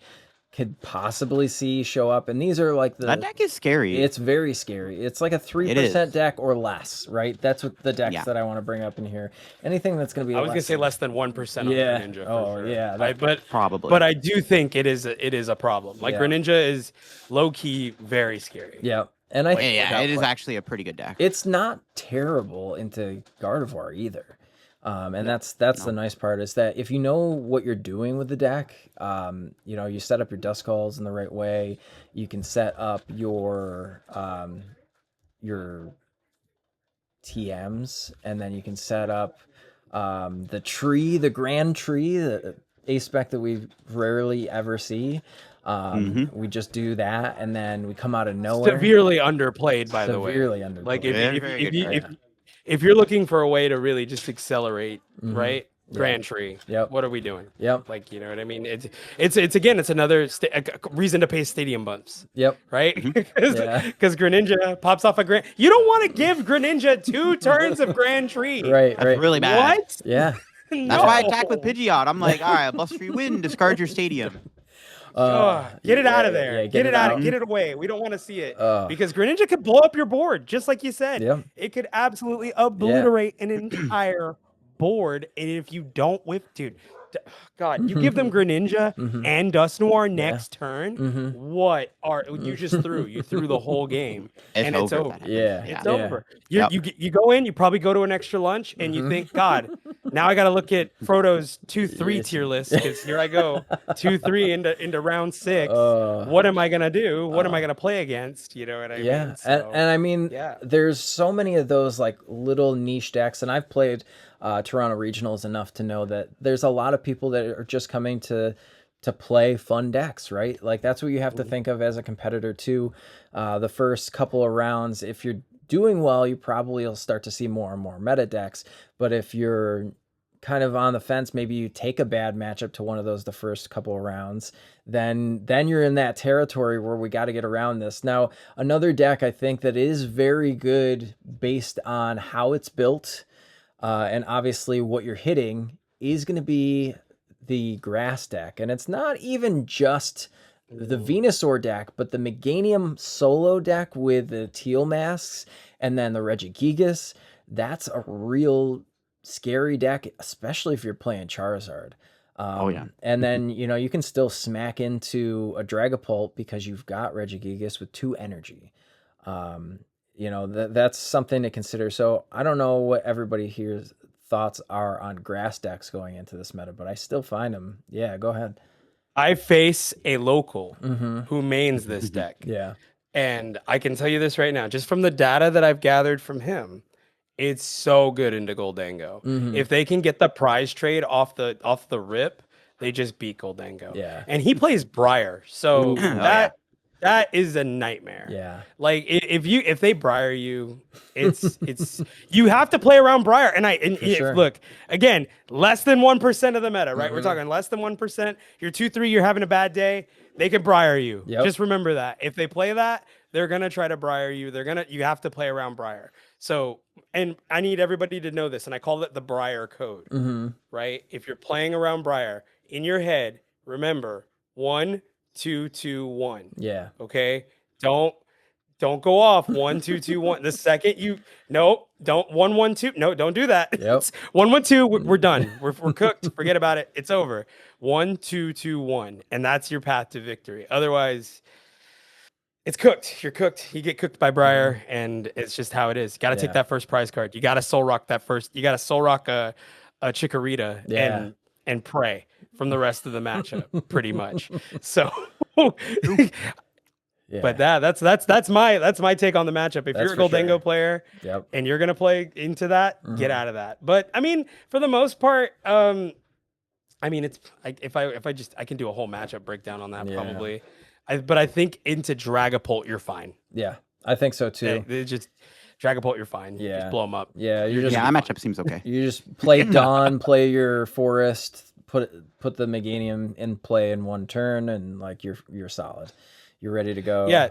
S1: could possibly see show up, and these are like
S2: That deck is scary.
S1: it's very scary. It's like a 3% deck or less, right? That's what the decks that I want to bring up in here. Anything that's going to be
S3: I was gonna say less than 1% on Greninja.
S1: Oh,
S3: sure.
S1: yeah.
S3: But
S2: probably.
S3: But I do think it is a problem. Like
S1: Yeah.
S3: Greninja is low key very scary.
S1: Yeah. And I think
S2: it is actually a pretty good deck.
S1: it's not terrible into Gardevoir either. And that's the nice part, is that if you know what you're doing with the deck, you know, you set up your Duskulls in the right way, you can set up your TMs, and then you can set up the tree, the grand tree, the ace spec that we rarely ever see. We just do that, and then we come out of nowhere.
S3: Severely underplayed, by the way.
S1: Severely underplayed.
S3: Like
S2: Yeah.
S3: if you're looking for a way to really just accelerate, right? Grand Tree.
S1: Yep.
S3: What are we doing?
S1: Yep.
S3: Like, you know what I mean? It's again, it's another reason to pay stadium bumps.
S1: Yep.
S3: Right? Because Greninja pops off a grand. You don't want to give Greninja 2 turns of Grand Tree.
S1: Right.
S2: That's really bad.
S3: What?
S1: Yeah.
S2: That's why I attack with Pidgeot. I'm like, all right, bust free win, discard your stadium.
S3: Get it out of there.
S1: yeah,
S3: get it out. Get it away. We don't want to see it
S1: Uh,
S3: because Greninja could blow up your board, just like you said.
S1: Yeah.
S3: It could absolutely obliterate an entire board, and if you don't whip, dude. God, you give them Greninja and Dusknoir next turn. What are you just threw? You threw the whole game, and it's over.
S1: Yeah.
S3: It's
S1: Yeah.
S3: over. You go in. You probably go to an extra lunch, and you think, God, now I got to look at Frodo's 2-3 tier list, because here I go 2-3 into round 6. What am I gonna do? What am I gonna play against? You know what I mean?
S1: Yeah,
S3: So,
S1: and I mean,
S3: yeah.
S1: there's so many of those like little niche decks, and I've played Toronto Regionals enough to know that there's a lot of people that are just coming to play fun decks, right? Like that's what you have to think of as a competitor too. The first couple of rounds, if you're doing well, you probably will start to see more and more meta decks. But if you're kind of on the fence, maybe you take a bad matchup to one of those the first couple of rounds, then you're in that territory where we got to get around this. Now, another deck I think that is very good based on how it's built, and obviously what you're hitting, is going to be the grass deck. And it's not even just the Venusaur deck, but the Meganium solo deck with the teal masks and then the Regigigas. That's a real scary deck, especially if you're playing Charizard. And then, you know, you can still smack into a Dragapult because you've got Regigigas with 2 energy. You know, that's something to consider. So I don't know what everybody here's thoughts are on grass decks going into this meta, but I still find them. Yeah, go ahead.
S3: I face a local who mains this deck.
S1: Yeah.
S3: And I can tell you this right now, just from the data that I've gathered from him, it's so good into Goldango. If they can get the prize trade off the rip, they just beat Goldango.
S1: Yeah.
S3: And he plays Briar. So that is a nightmare.
S1: Yeah.
S3: Like if they Briar you, it's you have to play around Briar. And
S1: sure.
S3: Look, again, less than 1% of the meta, right? We're talking less than 1%. You're 2-3, you're having a bad day, they can Briar you.
S1: Yep.
S3: Just remember that. If they play that, they're gonna try to Briar you. You have to play around Briar. So, and I need everybody to know this, and I call it the Briar code. Right? If you're playing around Briar, in your head, remember 1, 2, 2, 1.
S1: Yeah.
S3: Okay. Don't go off 1, 2, 2, 1. The second don't 1, 1, 2. No, don't do that.
S1: Yep.
S3: 1, 1, 2. We're done. We're cooked. Forget about it. It's over. 1, 2, 2, 1, and that's your path to victory. Otherwise, it's cooked. You're cooked. You get cooked by Briar, and it's just how it is. You got to take that first prize card. You got to soul rock that first. You got to soul rock a Chikorita and pray from the rest of the matchup, pretty much. So, but that's my take on the matchup. If you're a Goldango player and you're gonna play into that, get out of that. But I mean, for the most part, I mean, it's if I can do a whole matchup breakdown on that probably. But I think into Dragapult, you're fine.
S1: Yeah, I think so too.
S3: Just Dragapult, you're fine.
S1: Yeah.
S3: Just blow them up.
S1: Yeah, you're just
S2: Yeah, that matchup seems okay.
S1: you just play Dawn, play your Forest, put the Meganium in play in one turn, and like you're solid. You're ready to go.
S3: Yeah.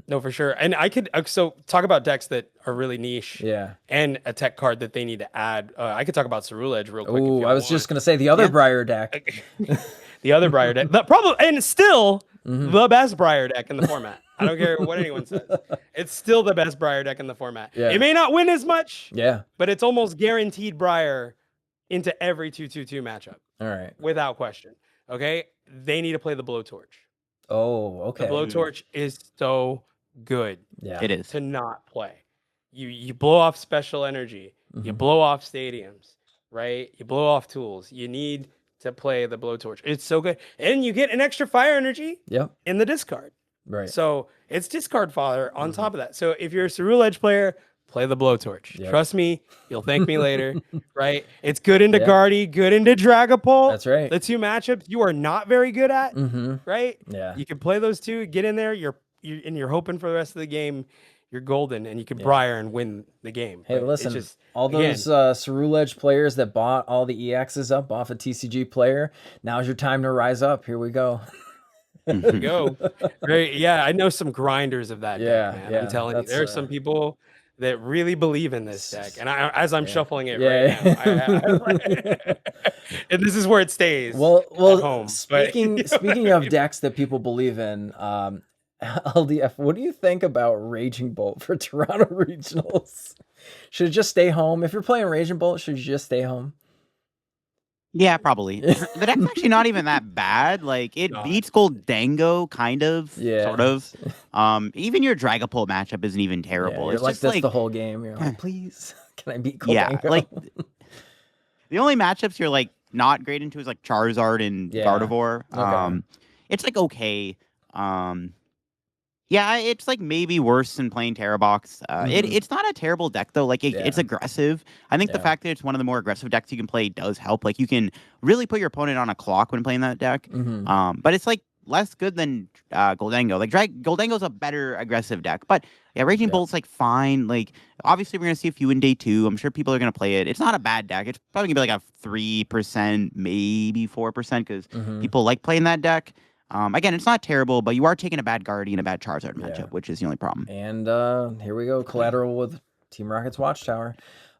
S3: No, for sure. And I could so talk about decks that are really niche.
S1: Yeah.
S3: And a tech card that they need to add. I could talk about Cerulege real quick.
S1: Oh, I was just gonna say the other Briar deck.
S3: The other Briar deck, but probably and still the best Briar deck in the format. I don't care what anyone says. It's still the best Briar deck in the format.
S1: Yeah.
S3: It may not win as much.
S1: Yeah.
S3: But it's almost guaranteed Briar into every 2/2/2 matchup.
S1: All right.
S3: Without question. Okay? They need to play the Blowtorch.
S1: Oh, okay.
S3: The Blowtorch is so good.
S1: Yeah.
S2: It is.
S3: To not play. You blow off special energy. You blow off stadiums, right? You blow off tools. You need to play the Blowtorch. It's so good. And you get an extra fire energy
S1: Yep.
S3: in the discard.
S1: Right.
S3: So it's discard fodder on top of that. So if you're a Cerulege player, play the Blowtorch.
S1: Yep.
S3: Trust me, you'll thank me later, right? It's good into
S1: Yeah.
S3: Guardy, good into Dragapult.
S1: That's right.
S3: The two matchups you are not very good at, right?
S1: Yeah.
S3: You can play those two, get in there, you're hoping for the rest of the game, you're golden, and you can Briar and win the game.
S1: Hey,
S3: But it's
S1: listen,
S3: just,
S1: all those Cerulege players that bought all the EXs up off a TCG player, now's your time to rise up. Here we go.
S3: go. Right? Yeah, I know some grinders of that
S1: Yeah,
S3: deck, man.
S1: yeah,
S3: I'm telling you,
S1: that's,
S3: there are some people that really believe in this deck. And as I'm shuffling it
S1: Yeah.
S3: right now, and this is where it stays.
S1: Well,
S3: at home. But-
S1: speaking of decks that people believe in, LDF, what do you think about Raging Bolt for Toronto Regionals? Should it just stay home? If you're playing Raging Bolt, should you just stay home?
S2: Yeah, probably. The deck's actually not even that bad. Like it beats Goldango, kind of, sort of. Even your Dragapult matchup isn't even terrible.
S1: You're
S2: It's
S1: like
S2: just
S1: this
S2: like
S1: the whole game. You're like, please, can I beat Goldango?
S2: yeah, like the only matchups you're like not great into is like Charizard and Gardevoir.
S1: Okay.
S2: It's like okay. Yeah, it's like maybe worse than playing Terrabox. It's not a terrible deck though. Like it's aggressive. I think the fact that it's one of the more aggressive decks you can play does help. Like you can really put your opponent on a clock when playing that deck. But it's like less good than Goldango. Like Goldango's a better aggressive deck. But yeah, Raging Bolt's like fine. Like obviously we're gonna see a few in day 2. I'm sure people are gonna play it. It's not a bad deck. It's probably gonna be like a 3%, maybe 4% because people like playing that deck. Again, it's not terrible, but you are taking a bad Guardian, a bad Charizard matchup, which is the only problem.
S1: And here we go, collateral with Team Rocket's Watchtower.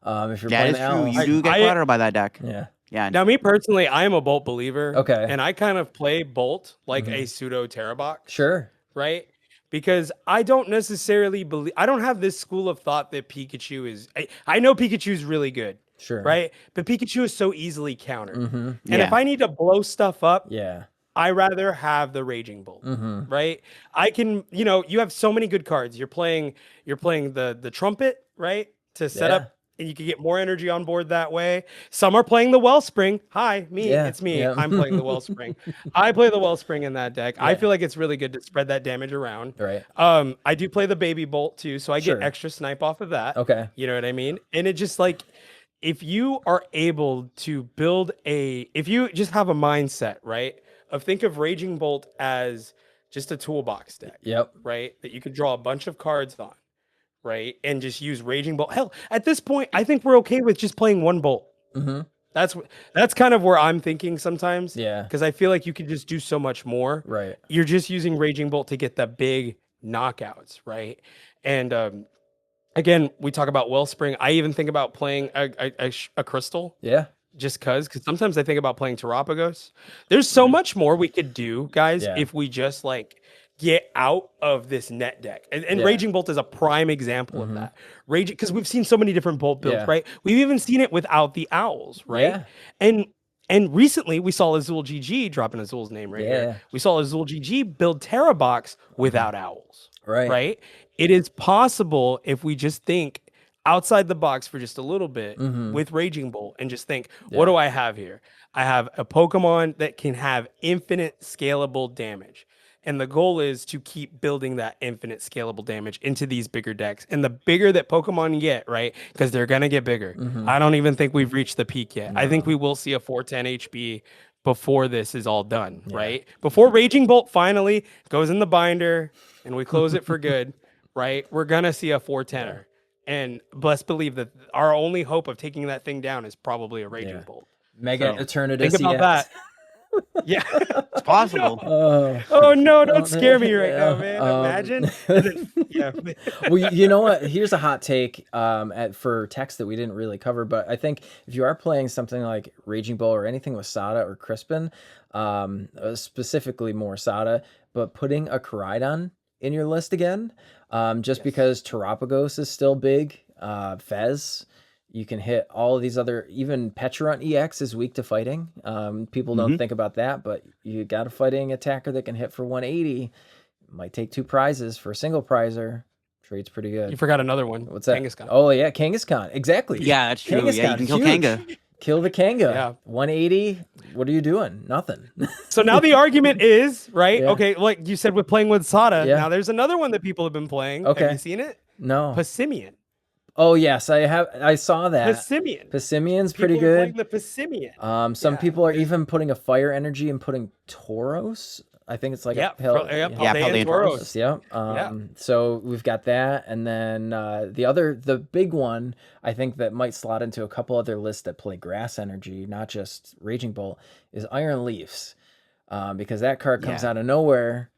S1: If you're playing
S2: That is true.
S1: Owls,
S2: You do get collateral by that deck.
S1: Yeah.
S3: Now, me personally, I am a Bolt believer.
S1: Okay.
S3: And I kind of play Bolt like a pseudo Terrabox.
S1: Sure.
S3: Right? Because I don't necessarily believe, I don't have this school of thought that Pikachu is, I know Pikachu's really good.
S1: Sure.
S3: Right? But Pikachu is so easily countered. And
S2: Yeah.
S3: if I need to blow stuff up,
S1: Yeah.
S3: I rather have the Raging Bolt, right? I can, you have so many good cards. You're playing the Trumpet, right? To set up, and you can get more energy on board that way. Some are playing the Wellspring. Hi, me, it's me.
S1: Yeah.
S3: I'm playing the Wellspring. I play the Wellspring in that deck. I feel like it's really good to spread that damage around.
S1: Right.
S3: I do play the Baby Bolt too, so I
S1: Sure.
S3: get extra snipe off of that.
S1: Okay.
S3: You know what I mean? And it just like, if you are able to if you just have a mindset, right? Think of Raging Bolt as just a toolbox deck.
S1: Yep.
S3: Right? That you can draw a bunch of cards on, right? And just use Raging Bolt. Hell, at this point, I think we're okay with just playing one bolt. That's kind of where I'm thinking sometimes.
S1: Yeah.
S3: Because I feel like you can just do so much more.
S1: Right.
S3: You're just using Raging Bolt to get the big knockouts, right? And again, we talk about Wellspring. I even think about playing a Crystal.
S1: Yeah.
S3: Just because sometimes I think about playing Terapagos. There's so much more we could do, guys, if we just like get out of this net deck. And Raging Bolt is a prime example of that. Raging, because we've seen so many different Bolt builds, right? We've even seen it without the Owls, right?
S1: Yeah.
S3: And recently we saw Azul GG, dropping Azul's name right here. We saw Azul GG build Terrabox without Owls. Right? It is possible if we just think outside the box for just a little bit with Raging Bolt and just think, what do I have here? I have a Pokemon that can have infinite scalable damage. And the goal is to keep building that infinite scalable damage into these bigger decks. And the bigger that Pokemon get, right? Because they're going to get bigger. I don't even think we've reached the peak yet. I think we will see a 410 HP before this is all done, right? Before Raging Bolt finally goes in the binder and we close it for good. right? We're gonna see a 410er. And let's believe that our only hope of taking that thing down is probably a Raging Bolt.
S1: Mega
S3: So,
S1: Eternatus.
S3: think about that. Yeah.
S2: It's possible.
S3: Oh no, don't scare me right now, man. Imagine. Yeah.
S1: Well, you know what? Here's a hot take for text that we didn't really cover, but I think if you are playing something like Raging Bull or anything with Sada or Crispin, specifically more Sada, but putting a Koraidon in your list again, just because Terapagos is still big, Fez. You can hit all of these other, even Pecharunt EX is weak to fighting. People don't think about that, but you got a fighting attacker that can hit for 180. Might take 2 prizes for a single prizer. Trade's pretty good.
S3: You forgot another one.
S1: What's that?
S3: Kangaskhan.
S1: Oh yeah, Kangaskhan. Exactly.
S2: Yeah, that's true. Yeah, you can kill
S1: huge.
S2: Kanga.
S1: Kill the Kanga.
S3: Yeah.
S1: 180. What are you doing? Nothing.
S3: So now the argument is, right?
S1: Yeah.
S3: Okay, like you said with playing with Sada,
S1: Yeah.
S3: now there's another one that people have been playing.
S1: Okay.
S3: Have you seen it?
S1: No.
S3: Passimian.
S1: Oh yes, I have. I saw that.
S3: Passimian.
S1: Passimian's pretty
S3: People are
S1: good.
S3: playing the Passimian.
S1: Some
S3: Yeah.
S1: people are even putting a fire energy and putting Tauros. I think it's like
S3: Yeah,
S1: a pill.
S2: Yeah,
S3: Paldean
S2: Paldean
S3: Tauros.
S1: Yeah. So we've got that, and then the big one, I think that might slot into a couple other lists that play grass energy, not just Raging Bolt, is Iron Leafs, because that card comes out of nowhere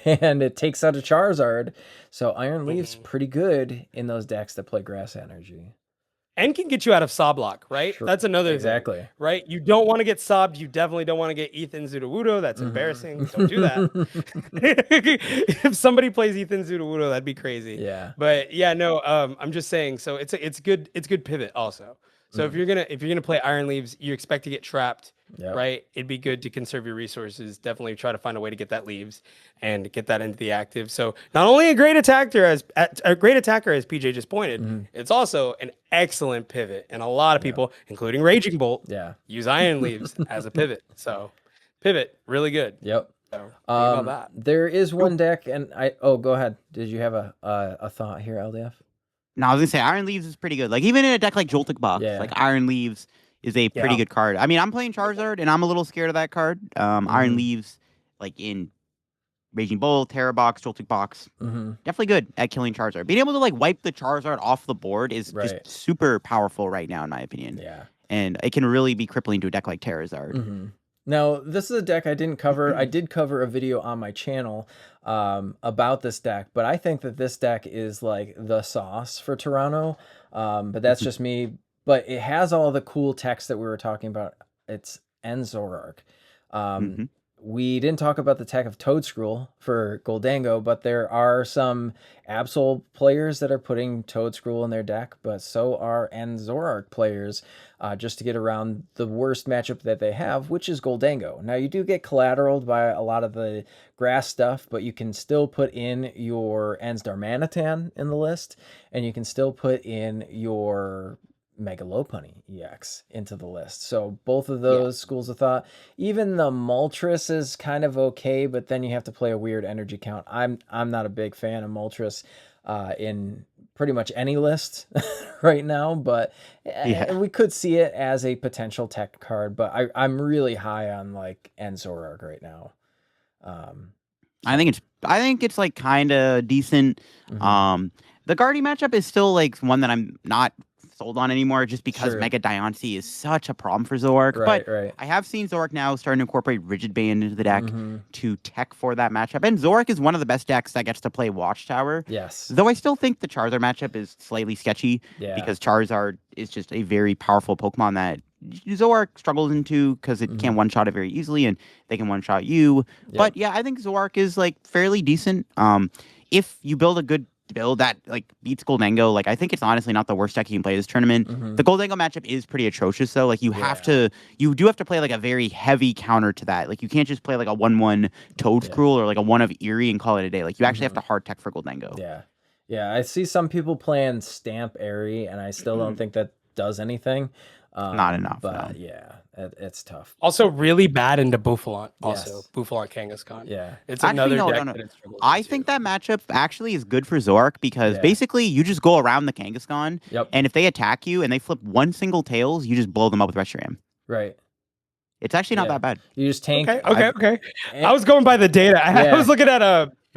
S1: and it takes out a Charizard. So Iron Leaf's pretty good in those decks that play grass energy.
S3: And can get you out of Soblock, right?
S1: Sure.
S3: That's another
S1: Exactly.
S3: thing, right? You don't want to get sobbed. You definitely don't want to get Ethan Zudawudo. That's embarrassing. Don't do that. If somebody plays Ethan Zudawudo, that'd be crazy.
S1: Yeah.
S3: But yeah, no. I'm just saying. So it's good pivot also. So if you're gonna play Iron Leaves, you expect to get trapped, right? It'd be good to conserve your resources. Definitely try to find a way to get that leaves and get that into the active. So not only a great attacker as PJ just pointed, it's also an excellent pivot. And a lot of people, including Raging Bolt, use Iron Leaves as a pivot. So pivot, really good.
S1: Yep.
S3: So think about that.
S1: There is one deck, and go ahead. Did you have a thought here, LDF?
S2: No, I was gonna say Iron Leaves is pretty good. Like even in a deck like Joltik Box, like Iron Leaves is a pretty good card. I mean, I'm playing Charizard and I'm a little scared of that card. Iron Leaves, like in Raging Bull, Terra Box, Joltik Box, definitely good at killing Charizard. Being able to like wipe the Charizard off the board is just super powerful right now, in my opinion.
S1: Yeah.
S2: And it can really be crippling to a deck like Charizard.
S1: Now, this is a deck I didn't cover. I did cover a video on my channel about this deck, but I think that this deck is like the sauce for Toronto. But that's just me. But it has all the cool text that we were talking about. It's Enzorark. We didn't talk about the tech of Toadscruel for Goldango, but there are some Absol players that are putting Toadscruel in their deck, but so are Enzorark players, just to get around the worst matchup that they have, which is Goldango. Now, you do get collateraled by a lot of the grass stuff, but you can still put in your Enzdarmanitan in the list, and you can still put in your Mega Lopunny EX into the list. So both of those schools of thought. Even the Moltres is kind of okay, but then you have to play a weird energy count. I'm not a big fan of Moltres in pretty much any list right now, but we could see it as a potential tech card. But I'm really high on like Enzorark right now.
S2: I think it's like kind of decent. The Guardy matchup is still like one that I'm not sold on anymore, just because Mega Diancie is such a problem for Zoroark. But I have seen Zoroark now starting to incorporate Rigid Band into the deck to tech for that matchup. And Zoroark is one of the best decks that gets to play Watchtower.
S1: Yes.
S2: Though I still think the Charizard matchup is slightly sketchy because Charizard is just a very powerful Pokemon that Zoroark struggles into because it can one-shot it very easily and they can one-shot you. But yeah, I think Zoroark is like fairly decent. If you build a good build that like beats Goldango, like I think it's honestly not the worst deck you can play this tournament. The Goldango matchup is pretty atrocious though. Like you do have to play like a very heavy counter to that. Like you can't just play like a 1/1 Toadscruel or like a 1 of Eerie and call it a day. Like you actually have to hard tech for Goldango.
S1: Yeah, I see some people playing Stamp Airy, and I still don't think that does anything.
S2: Not enough.
S1: But it's tough.
S3: Also, really bad into Bouffalont. Also, Bouffalont Kangaskhan.
S1: Yeah,
S3: it's
S2: actually,
S3: another deck that it struggles
S2: I
S3: into.
S2: think that matchup actually is good for Zoroark because basically you just go around the Kangaskhan, and if they attack you and they flip one single Tails, you just blow them up with Reshiram.
S1: Right.
S2: It's actually not that bad.
S1: You just tank.
S3: Okay. I was going by the data. I was looking at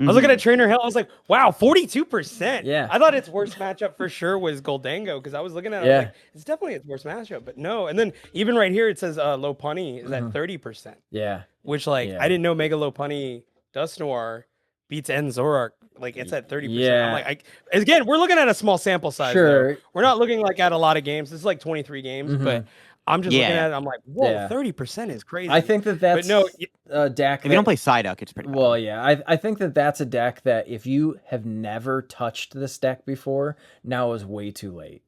S3: I was looking at Trainer Hill. I was like, wow, 42%.
S1: Yeah.
S3: I thought its worst matchup for sure was Goldango because I was looking at it. I was like, it's definitely its worst matchup. But no. And then even right here, it says Lopunny is at 30%.
S1: Yeah.
S3: Which, like, I didn't know Mega Lopunny Dust Noir beats Enzorark. Like, it's at 30%.
S1: Yeah.
S3: I'm like, again, we're looking at a small sample size.
S1: Sure.
S3: Though. We're not looking like at a lot of games. This is like 23 games, but I'm just looking at it. I'm like, whoa, 30% is crazy.
S1: I think that's a deck.
S2: If you don't play Psyduck, it's pretty bad.
S1: Well, yeah. I think that's a deck that if you have never touched this deck before, now is way too late.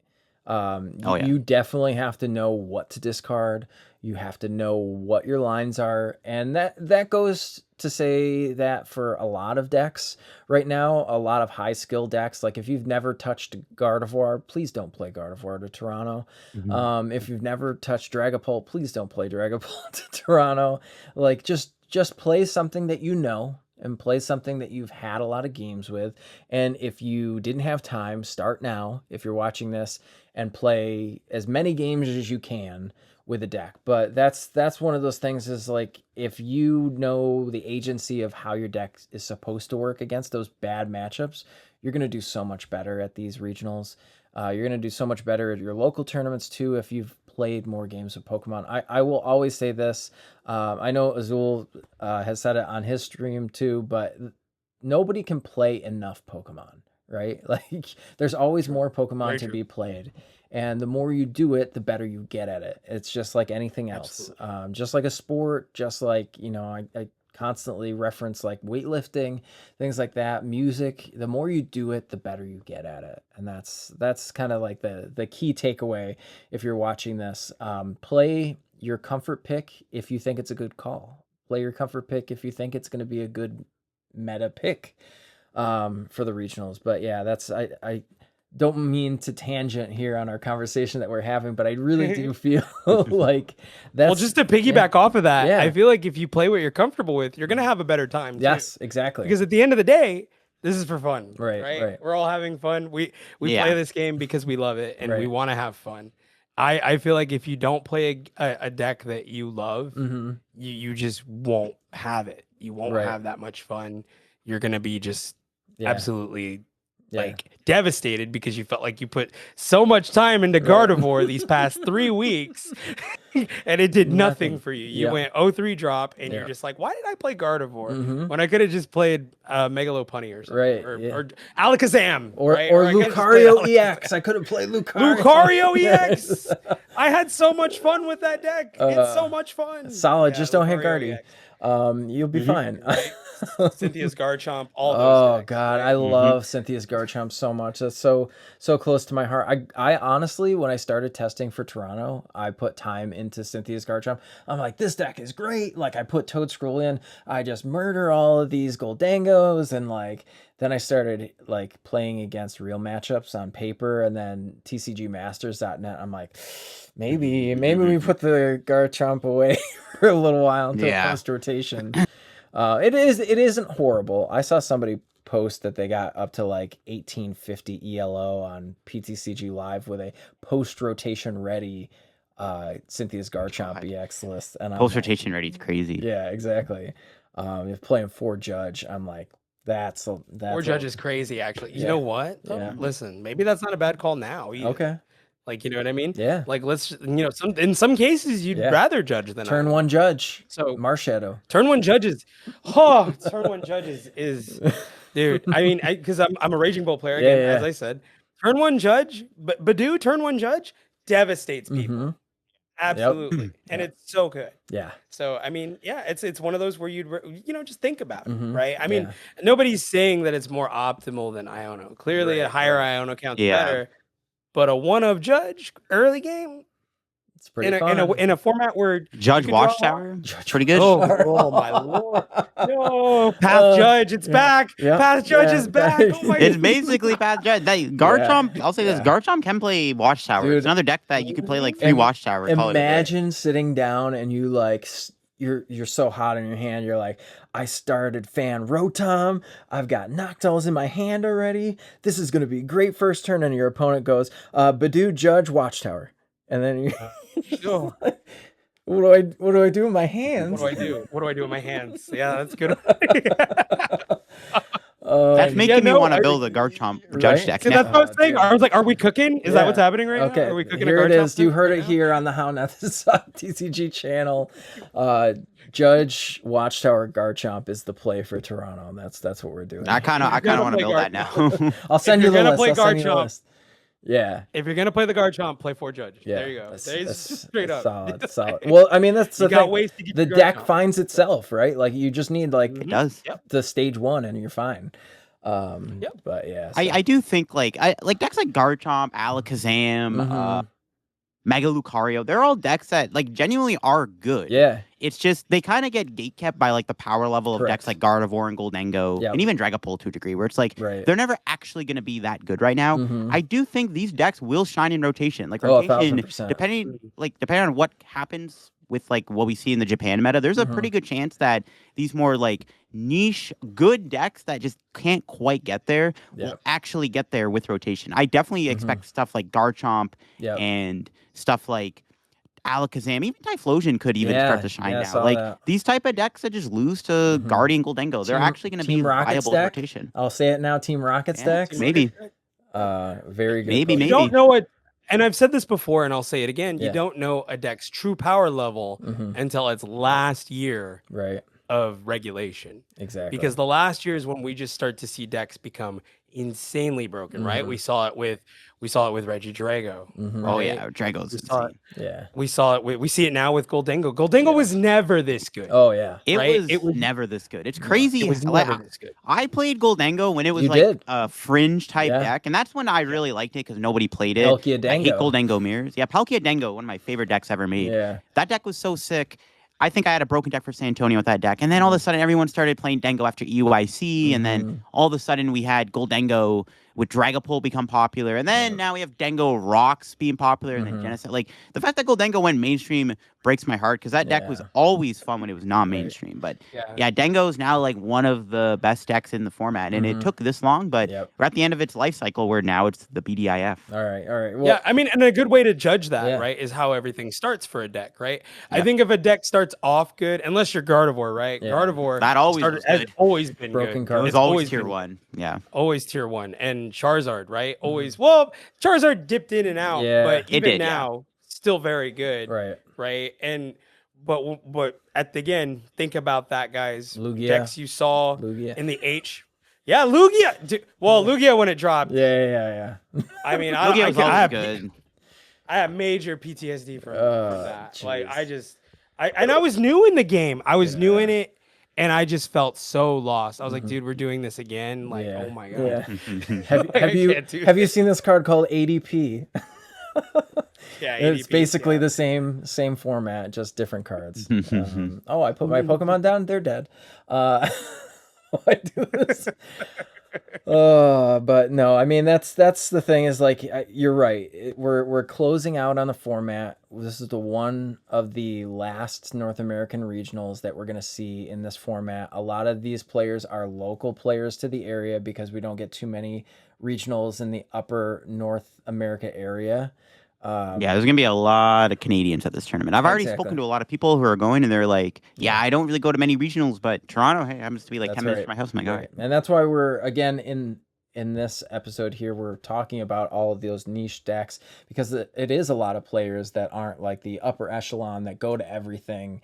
S1: You definitely have to know what to discard. You have to know what your lines are. And that goes to say that for a lot of decks right now, a lot of high skill decks. Like if you've never touched Gardevoir, please don't play Gardevoir to Toronto. If you've never touched Dragapult, please don't play Dragapult to Toronto. Like just play something that you know and play something that you've had a lot of games with. And if you didn't have time, start now if you're watching this and play as many games as you can with a deck. But that's one of those things is like, if you know the agency of how your deck is supposed to work against those bad matchups, you're going to do so much better at these regionals. You're going to do so much better at your local tournaments too if you've played more games of Pokemon. I will always say this. I know Azul has said it on his stream too, but nobody can play enough Pokemon, right? Like there's always more Pokemon to be played. And the more you do it, the better you get at it. It's just like anything else. Just like a sport, just like, I constantly reference like weightlifting, things like that, music. The more you do it, the better you get at it. And that's kind of like the key takeaway if you're watching this. Play your comfort pick if you think it's a good call. Play your comfort pick if you think it's going to be a good meta pick for the regionals. But yeah, I don't mean to tangent here on our conversation that we're having, but I really do feel like that's...
S3: Well, just to piggyback off of that, I feel like if you play what you're comfortable with, you're going to have a better time.
S1: Yes, exactly.
S3: Because at the end of the day, this is for fun.
S1: Right.
S3: We're all having fun. We play this game because we love it and we want to have fun. I feel like if you don't play a deck that you love, you just won't have it. You won't have that much fun. You're going to be just absolutely... like devastated because you felt like you put so much time into Gardevoir these past 3 weeks and it did nothing for you. You went 0-3 drop and you're just like, why did I play Gardevoir when I could have just played Megalopunny or something or Alakazam
S1: or Lucario EX. I could have played
S3: Lucario EX. I had so much fun with that deck. It's so much fun.
S1: Solid. Just don't hit Guardy. You'll be fine.
S3: Cynthia's Garchomp, all those decks,
S1: God, I love Cynthia's Garchomp so much. That's so close to my heart. I honestly, when I started testing for Toronto, I put time into Cynthia's Garchomp. I'm like, this deck is great. Like I put Toadscroll in, I just murder all of these Goldangos, and like then I started like playing against real matchups on paper, and then TCGmasters.net. I'm like, maybe we put the Garchomp away for a little while until post rotation. It isn't horrible. I saw somebody post that they got up to like 1850 ELO on PTCG Live with a post rotation ready Cynthia's Garchomp EX list, and
S2: post rotation ready is crazy.
S1: Yeah, exactly. If playing 4 Judge, I'm like, that's 4
S3: Judge is crazy. Actually, you know what? Listen, maybe that's not a bad call now either.
S1: Okay.
S3: Like, you know what I mean?
S1: Yeah.
S3: Like, let's, in some cases, you'd rather Judge than
S1: turn 1 Judge. So Marshadow.
S3: Turn 1 Judges. Turn 1 Judges is, dude. I mean, because I'm a Raging Bull player again, as I said. Turn 1 Judge, but Badoo, turn 1 Judge devastates people. Absolutely. And it's so good.
S1: Yeah.
S3: So, I mean, it's one of those where you'd, just think about it, right? I mean, nobody's saying that it's more optimal than Iono. Clearly, a higher Iono counts better. But a 1-of Judge early game,
S1: it's pretty
S3: in a format where
S2: Judge Watchtower, pretty good.
S3: Oh my lord! No, Path Judge, it's back. Path Judge is back. Oh my
S2: it's basically Path Judge. Garchomp. I'll say this: Garchomp can play Watchtower. Dude, it's another deck that you could play like 3 Watchtower.
S1: Imagine sitting down and you like. You're so hot in your hand. You're like, I started Fan Rotom. I've got Noctowls in my hand already. This is going to be great first turn. And your opponent goes, Badoo, Judge, Watchtower. And then you what do I do with my hands?
S3: What do I do with my hands? Yeah, that's good.
S2: That's making me
S3: no,
S2: want to
S3: I-
S2: build a Garchomp Judge
S1: Right?
S2: deck
S3: See,
S2: now.
S3: that's what I was saying. I was like, are we cooking? Is that what's
S1: Yeah.
S3: happening right
S1: Okay,
S3: now? Are we cooking
S1: here
S3: a
S1: it
S3: Garchomp
S1: is. You
S3: deck
S1: heard
S3: right
S1: it
S3: now?
S1: here on the How Not to Suck TCG channel. Judge Watchtower Garchomp is the play for Toronto. And that's what we're doing.
S2: I kind of
S3: gonna
S2: want to
S3: play
S2: build that now.
S1: I'll send you
S3: you're
S1: the
S3: gonna
S1: list.
S3: play
S1: I'll send you the
S3: Garchomp,
S1: list. Yeah.
S3: If you're gonna play the Garchomp, play 4 Judge.
S1: Yeah,
S3: There you go. There's just straight
S1: that's
S3: up.
S1: solid. Well, I mean, that's the
S3: You got
S1: thing.
S3: ways to get
S1: The
S3: your
S1: deck
S3: Garchomp.
S1: finds itself, right? Like you just need like
S2: It does.
S3: Yep.
S1: the stage 1 and you're fine.
S3: Yep.
S1: But yeah,
S2: I do think like decks like Garchomp, Alakazam,
S1: Mhm.
S2: Mega Lucario, they're all decks that like genuinely are good.
S1: yeah,
S2: It's just they kind of get gatekept by like the power level of
S1: Correct.
S2: decks like Gardevoir and Goldengo,
S1: Yep.
S2: and even Dragapult to a degree, where it's like
S1: right.
S2: they're never actually going to be that good right now.
S1: Mhm.
S2: I do think these decks will shine in rotation. Like
S1: Oh,
S2: rotation,
S1: 1000%.
S2: depending on what happens with like what we see in the Japan meta, there's a pretty good chance that these more like niche good decks that just can't quite get there will
S1: Yep.
S2: actually get there with rotation. I definitely expect stuff like Garchomp
S1: Yep.
S2: and stuff like Alakazam, even Typhlosion could even
S1: Yeah,
S2: start to shine
S1: yeah, I
S2: now.
S1: saw
S2: Like
S1: that.
S2: these type of decks that just lose to Guardian Goldengo, they're
S1: Team-
S2: actually going to be
S1: Team Rocket's
S2: viable
S1: deck?
S2: rotation.
S1: I'll say it now. Team Rocket
S2: Yeah,
S1: stacks.
S2: maybe.
S1: Very good.
S2: Maybe,
S1: push.
S3: You
S2: maybe.
S3: don't know what, and I've said this before, and I'll say it again.
S1: Yeah.
S3: You don't know a deck's true power level
S1: Mhm.
S3: until its last year
S1: Right.
S3: of regulation.
S1: Exactly.
S3: Because the last year is when we just start to see decks become insanely broken, right? We saw it with Reggie Drago.
S1: Mhm.
S2: Oh
S3: right?
S2: yeah, Drago's
S3: We saw
S2: insane.
S1: Yeah.
S3: We saw it. We see it now with Goldengo. Goldengo was never this good.
S1: Oh yeah.
S2: It was
S3: was-
S2: never this good. It's crazy.
S3: It was
S2: like,
S3: never this good.
S2: I played Goldengo when it was
S1: You
S2: like
S1: did.
S2: a fringe type
S1: Yeah.
S2: deck, and that's when I really liked it because nobody played it.
S1: Palkia
S2: I hate
S1: Dango.
S2: Goldengo mirrors. Yeah, Palkia Dango, one of my favorite decks ever made.
S1: Yeah.
S2: That deck was so sick. I think I had a broken deck for San Antonio with that deck. And then all of a sudden, everyone started playing Dango after EUIC. And then all of a sudden, we had Goldengo with Dragapult become popular. And then now we have Dango Rocks being popular. And then Genesis. Like, the fact that Goldengo went mainstream breaks my heart because that deck was
S1: Yeah.
S2: always fun when it was not mainstream. But yeah, Dango is now like one of the best decks in the format. And it took this long, but
S1: Yep.
S2: we're at the end of its life cycle where now it's the BDIF.
S1: All right. All right. Well,
S3: Yeah, I mean, and a good way to judge that,
S1: Yeah.
S3: right, is how everything starts for a deck, right? I think if a deck starts off good, unless you're Gardevoir, right?
S1: Yeah.
S3: Gardevoir
S2: That always was
S3: has
S2: good.
S3: always been
S1: Broken
S3: good.
S1: card.
S2: It was
S3: It's
S2: always tier
S3: been
S2: one. Yeah.
S3: always tier 1. And Charizard, right? Always. Well, Charizard dipped in and out,
S1: Yeah.
S3: but
S2: It
S3: even
S2: did, yeah.
S3: now, still very good,
S1: right.
S3: right? And but again, think about that, guys.
S1: Lugia.
S3: Decks you saw
S1: Lugia.
S3: in the H. Yeah, Lugia. Well, Lugia when it dropped.
S1: Yeah.
S3: I mean,
S2: Lugia was
S3: I
S2: always
S3: have
S2: good.
S3: I have major PTSD from that. Like
S1: jeez.
S3: I was new in the game. I was new in it, and I just felt so lost. I was like, dude, we're doing this again. Like,
S1: Yeah.
S3: oh my god.
S1: Yeah. Have
S3: I
S1: you
S3: can't do
S1: have you seen this card called ADP?
S3: Yeah,
S1: It's
S3: ADP,
S1: basically
S3: yeah.
S1: the same format, just different cards. I put my Pokemon down; they're dead. I do this. But no, I mean that's the thing is like you're right. We're closing out on the format. This is the one of the last North American regionals that we're gonna see in this format. A lot of these players are local players to the area because we don't get too many regionals in the upper North America area.
S2: Yeah, there's gonna be a lot of Canadians at this tournament. I've already
S1: Exactly.
S2: spoken to a lot of people who are going, and they're like, "Yeah, I don't really go to many regionals, but Toronto happens to be like
S1: That's
S2: 10 minutes
S1: right.
S2: from my house." I'm like, "All right."
S1: And that's why we're again in this episode here we're talking about all of those niche decks because it is a lot of players that aren't like the upper echelon that go to everything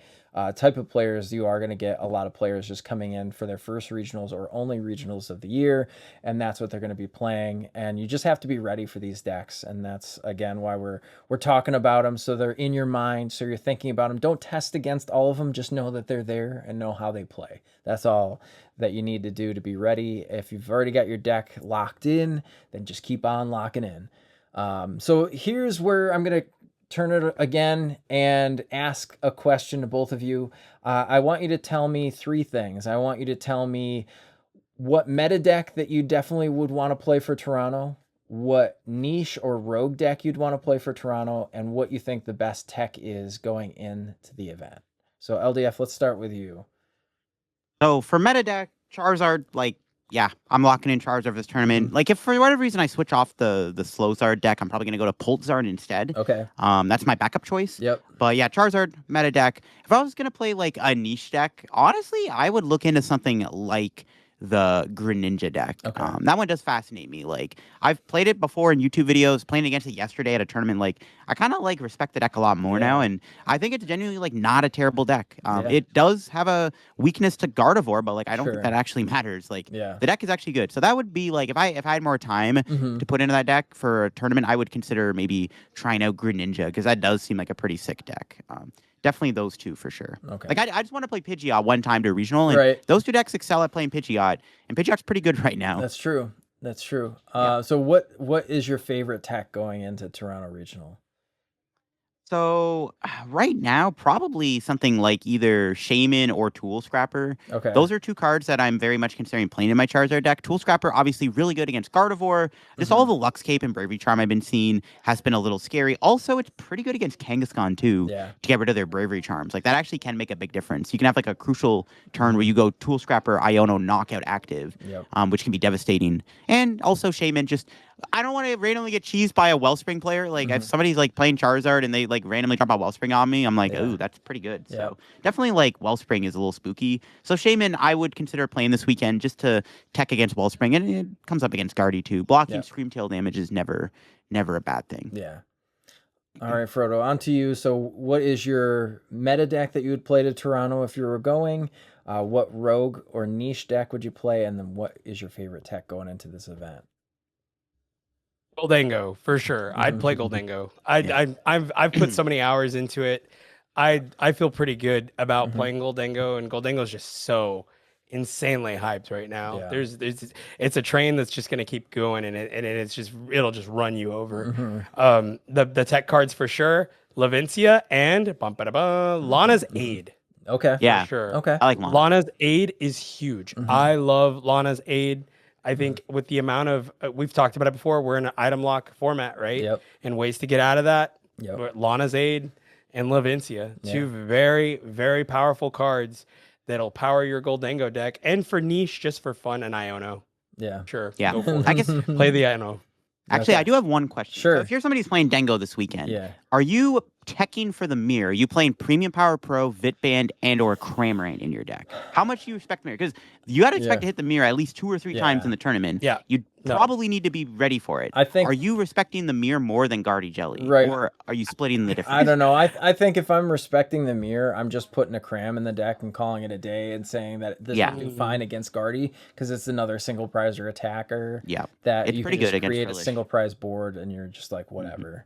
S1: type of players. You are going to get a lot of players just coming in for their first regionals or only regionals of the year, and that's what they're going to be playing, and you just have to be ready for these decks. And that's again why we're talking about them, so they're in your mind, so you're thinking about them. Don't test against all of them, just know that they're there and know how they play. That's all that you need to do to be ready. If you've already got your deck locked in, then just keep on locking in. So here's where I'm going to turn it again and ask a question to both of you. I want you to tell me 3 things. I want you to tell me what meta deck that you definitely would want to play for Toronto, what niche or rogue deck you'd want to play for Toronto, and what you think the best tech is going into the event. So LDF, let's start with you.
S2: So for meta deck, Charizard, like, yeah, I'm locking in Charizard for this tournament. Like, if for whatever reason I switch off the Slowzard deck, I'm probably gonna go to Poltzard instead.
S1: Okay.
S2: That's my backup choice.
S1: Yep.
S2: But yeah, Charizard meta deck. If I was gonna play like a niche deck, honestly, I would look into something like the Greninja deck.
S1: Okay.
S2: That one does fascinate me. Like, I've played it before in YouTube videos, playing against it yesterday at a tournament. Like, I kind of like respect the deck a lot more now, and I think it's genuinely like not a terrible deck. It does have a weakness to Gardevoir, but like I don't think that actually matters. Like, the deck is actually good. So that would be like if I had more time to put into that deck for a tournament, I would consider maybe trying out Greninja, because that does seem like a pretty sick deck. Definitely those two for sure.
S1: Okay.
S2: Like I just want to play Pidgeot one time to regional, and those two decks excel at playing Pidgeot, and Pidgeot's pretty good right now.
S1: That's true. That's true. So what is your favorite tech going into Toronto Regional?
S2: So right now, probably something like either Shaman or Tool Scrapper.
S1: Okay.
S2: Those are two cards that I'm very much considering playing in my Charizard deck. Tool Scrapper, obviously really good against Gardevoir. Just all the Lux Cape and Bravery Charm I've been seeing has been a little scary. Also, it's pretty good against Kangaskhan too, to get rid of their Bravery Charms. Like, that actually can make a big difference. You can have like a crucial turn where you go Tool Scrapper, Iono, Knockout active, which can be devastating. And also Shaman, just... I don't want to randomly get cheesed by a Wellspring player. Like, if somebody's like playing Charizard and they like randomly drop out Wellspring on me, I'm like, oh, that's pretty good. So definitely like Wellspring is a little spooky. So Shaman, I would consider playing this weekend just to tech against Wellspring, and it comes up against Guardy too. Blocking Screamtail damage is never a bad thing.
S1: Yeah. All right, Frodo, on to you. So what is your meta deck that you would play to Toronto if you were going? What rogue or niche deck would you play? And then what is your favorite tech going into this event?
S3: Goldango, for sure. I'd play Goldango. I've put so many hours into it. I feel pretty good about playing Goldango, and Goldango is just so insanely hyped right now. It's a train that's just gonna keep going, and it'll just run you over. The tech cards for sure. Lavincia and Lana's Aid.
S1: Okay.
S2: Yeah.
S3: For sure.
S1: Okay.
S2: I like Lana.
S3: Lana's Aid is huge. I love Lana's Aid. I think with the amount of, we've talked about it before, we're in an item lock format, right?
S1: Yep.
S3: And ways to get out of that. Lana's Aid and Lavincia, two very, very powerful cards that'll power your Goldango deck. And for niche, just for fun, an Iono.
S1: Yeah.
S3: Sure.
S2: Yeah.
S3: Go for it.
S2: I guess
S3: Play the Iono.
S2: actually, I do have one question.
S1: Sure.
S2: So if you're somebody who's playing Dango this weekend,
S1: Yeah.
S2: are you teching for the mirror? Are you playing Premium Power Pro, Vitband, and or Cramorant in your deck? How much do you expect mirror? Because you got to expect to hit the mirror at least 2 or 3 times in the tournament.
S3: Yeah.
S2: You probably need to be ready for it.
S1: I think.
S2: Are you respecting the mirror more than Guardy Jelly?
S1: Right.
S2: Or are you splitting the difference?
S1: I don't know. I think if I'm respecting the mirror, I'm just putting a cram in the deck and calling it a day and saying that this will do fine against Guardy, because it's another single prize or attacker.
S2: Yeah.
S1: That
S2: It's
S1: you
S2: pretty
S1: can just
S2: good against
S1: create a
S2: Frillish.
S1: single prize board and you're just like, whatever.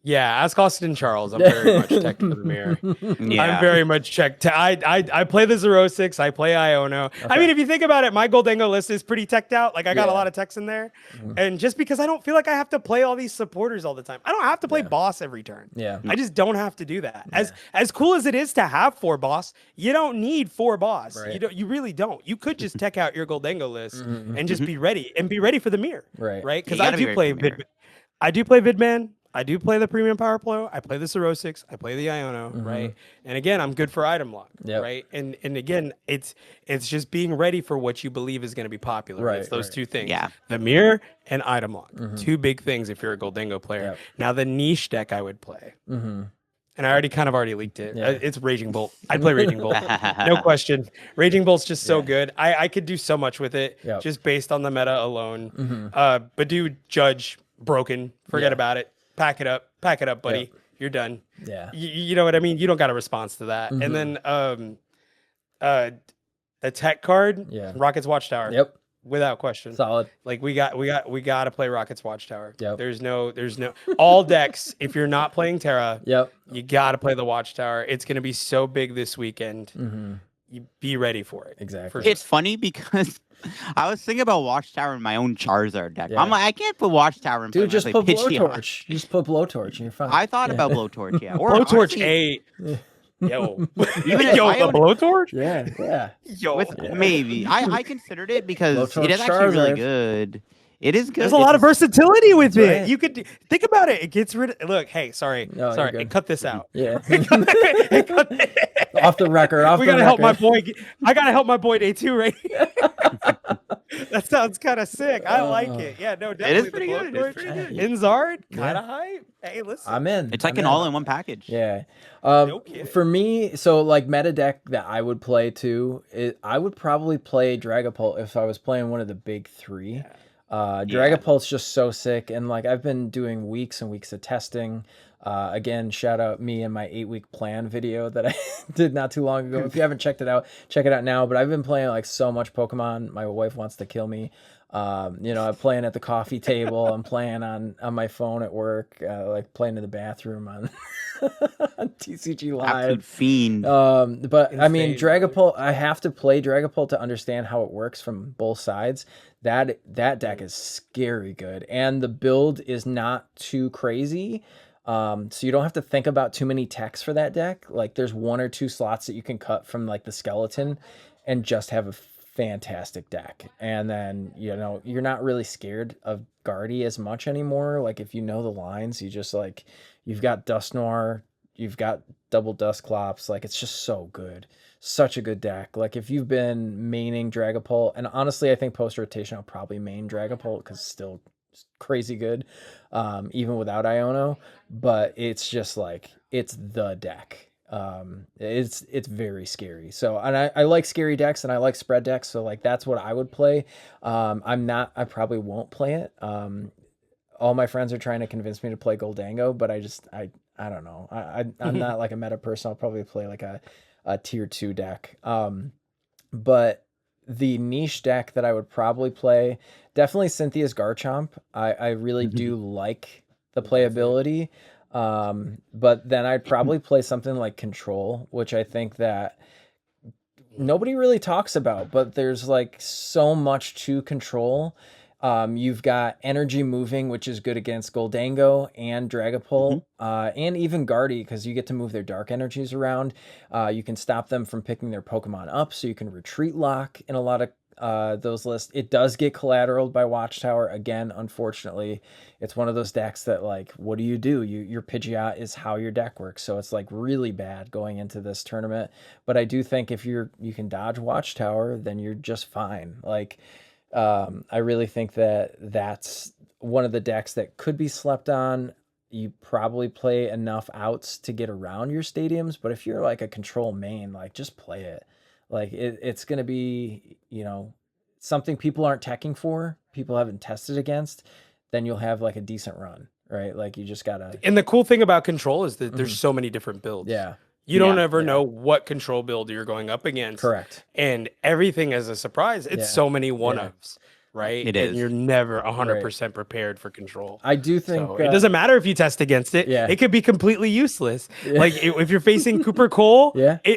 S3: Yeah, ask Austin Charles. I'm very much checked for the mirror. I'm very much checked. I play the 0-6. I play Iono. Okay. I mean, if you think about it, my Goldango list is pretty teched out. Like, I got a lot of techs in there. And just because I don't feel like I have to play all these supporters all the time. I don't have to play boss every turn.
S1: Yeah.
S3: I just don't have to do that. As cool as it is to have 4 boss, you don't need 4 boss.
S1: Right.
S3: You really don't. You could just tech out your Goldango list and just be ready. And be ready for the mirror. Right? Because I do play Vidman. I do play the Premium Power Pro. I play the 0-6. I play the Iono, right? And again, I'm good for item lock, right? And again, it's just being ready for what you believe is going to be popular. Right, it's those two things. Yeah. The mirror and item lock. 2 big things if you're a Goldango player. Now, the niche deck I would play. And I already leaked it. It's Raging Bolt. I'd play Raging Bolt. No question. Raging Bolt's just so good. I could do so much with it just based on the meta alone. But dude, Judge, broken. Forget about it. Pack it up, buddy. You're done. Yeah. You know what I mean? You don't got a response to that. And then the tech card, Rocket's Watchtower.
S1: Yep.
S3: Without question.
S1: Solid.
S3: Like we got to play Rocket's Watchtower.
S1: Yep.
S3: There's no all decks. If you're not playing Terra, you got to play the Watchtower. It's going to be so big this weekend. You be ready for it.
S1: Exactly.
S2: It's funny because I was thinking about Watchtower in my own Charizard deck. I'm like, I can't put Watchtower in.
S1: Dude, just put Blowtorch. You just put Blowtorch and you're fine.
S2: I thought about Blowtorch, or
S3: Blowtorch
S2: honestly,
S3: 8. Yo,
S2: even
S3: the Blowtorch?
S1: Yeah.
S3: Yo,
S2: maybe I considered it because
S1: Blowtorch
S2: it is actually really
S1: Charizard.
S2: good. It is good.
S3: There's a lot of versatility with it.
S1: Right.
S3: You could think about it. It gets rid of. Look, hey, sorry. Cut this out.
S1: Yeah.
S3: Off
S1: the record.
S3: We gotta help my boy. I gotta help my boy Day 2 right here. That sounds kind of sick. I like it. Yeah, no,
S2: It
S3: definitely
S2: is pretty
S3: the
S2: good. It's
S3: Blowtorch.
S2: pretty good.
S3: Inzard,
S1: Yeah.
S3: kind of hype. Hey, listen.
S1: I'm in.
S2: It's like
S1: I'm
S2: an
S1: in.
S2: all-in-one package.
S1: Yeah.
S3: No kidding.
S1: For me, so like meta deck that I would play too, I would probably play Dragapult if I was playing one of the big three. Dragapult's just so sick, and like I've been doing weeks and weeks of testing. Again, shout out me and my 8-week plan video that I did not too long ago. If you haven't checked it out, check it out now. But I've been playing like so much Pokemon. My wife wants to kill me. I'm playing at the coffee table. I'm playing on my phone at work, like playing in the bathroom on, on TCG Live.
S2: Absolute fiend.
S1: But I mean,
S3: Insane, brother.
S1: Dragapult, I have to play Dragapult to understand how it works from both sides. That deck is scary good, and the build is not too crazy. So you don't have to think about too many techs for that deck. Like there's 1 or 2 slots that you can cut from like the skeleton and just have a fantastic deck. And then, you're not really scared of Guardy as much anymore. Like if you know the lines, you just like, you've got Dust Noir, you've got double Dusclops. Like it's just so good. Such a good deck. Like if you've been maining Dragapult, and honestly, I think post rotation, I'll probably main Dragapult because it's still crazy good, even without Iono. But it's just like, it's the deck. It's very scary. So, and I like scary decks and I like spread decks. So like, that's what I would play. I probably won't play it. All my friends are trying to convince me to play Goldango, but I don't know. I'm not like a meta person. I'll probably play like a tier 2 deck. But the niche deck that I would probably play, definitely Cynthia's Garchomp. I really do like the playability. But then I'd probably play something like Control, which I think that nobody really talks about, but there's like so much to Control. You've got Energy Moving, which is good against Goldango and Dragapult, and even Guardy, because you get to move their dark energies around. You can stop them from picking their Pokemon up, so you can retreat lock in a lot of those lists. It does get collateraled by Watchtower. Again, unfortunately, it's one of those decks that like, what do? Your Pidgeot is how your deck works. So it's like really bad going into this tournament. But I do think if you can dodge Watchtower, then you're just fine. Like, I really think that that's one of the decks that could be slept on. You probably play enough outs to get around your stadiums, but if you're like a Control main, like just play it. Like it's going to be, something people aren't teching for, people haven't tested against, then you'll have like a decent run, right? Like you just gotta.
S3: And the cool thing about Control is that there's so many different builds.
S1: Yeah.
S3: You don't ever know what Control build you're going up against.
S1: Correct.
S3: And everything is a surprise. It's so many one-ups, right?
S2: It
S3: and
S2: is.
S3: you're never 100% prepared for Control.
S1: I do think
S3: So it doesn't matter if you test against it.
S1: Yeah.
S3: It could be completely useless. Like if you're facing Cooper Cole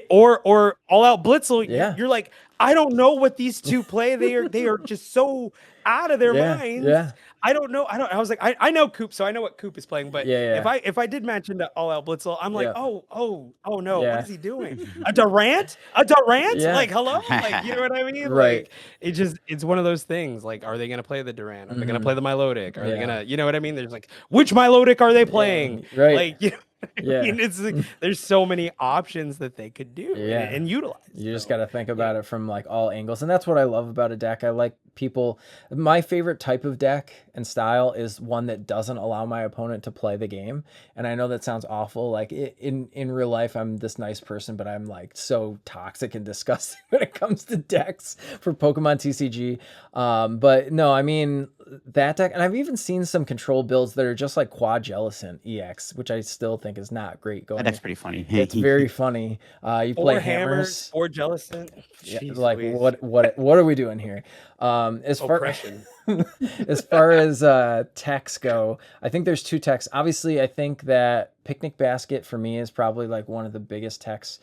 S3: or All Out Blitzel, you're like, I don't know what these two play. They are just so out of their minds.
S1: Yeah.
S3: I don't know. I was like, I know Coop, so I know what Coop is playing. But if I did mention the All Out Blitzel, I'm like, oh no, what is he doing? A Durant? Like, hello? Like, you know what I mean?
S1: Right.
S3: Like, it's one of those things. Like, are they gonna play the Durant? Are they gonna play the Milotic? Are they gonna, you know what I mean? There's like, which Milotic are they playing?
S1: Right.
S3: Like, you know. I mean, it's like, there's so many options that they could do and utilize.
S1: You just got to think about it from like all angles. And that's what I love about a deck. I like my favorite type of deck and style is one that doesn't allow my opponent to play the game. And I know that sounds awful. Like in real life, I'm this nice person, but I'm like so toxic and disgusting when it comes to decks for Pokemon TCG. But no, I mean, that deck, and I've even seen some Control builds that are just like Quad Jellicent EX, which I still think is not great going.
S2: That's pretty funny.
S1: It's very funny. You play hammers
S3: or Jellicent.
S1: Like what are we doing here? As far as techs go, I think there's 2 techs. Obviously, I think that Picnic Basket for me is probably like one of the biggest techs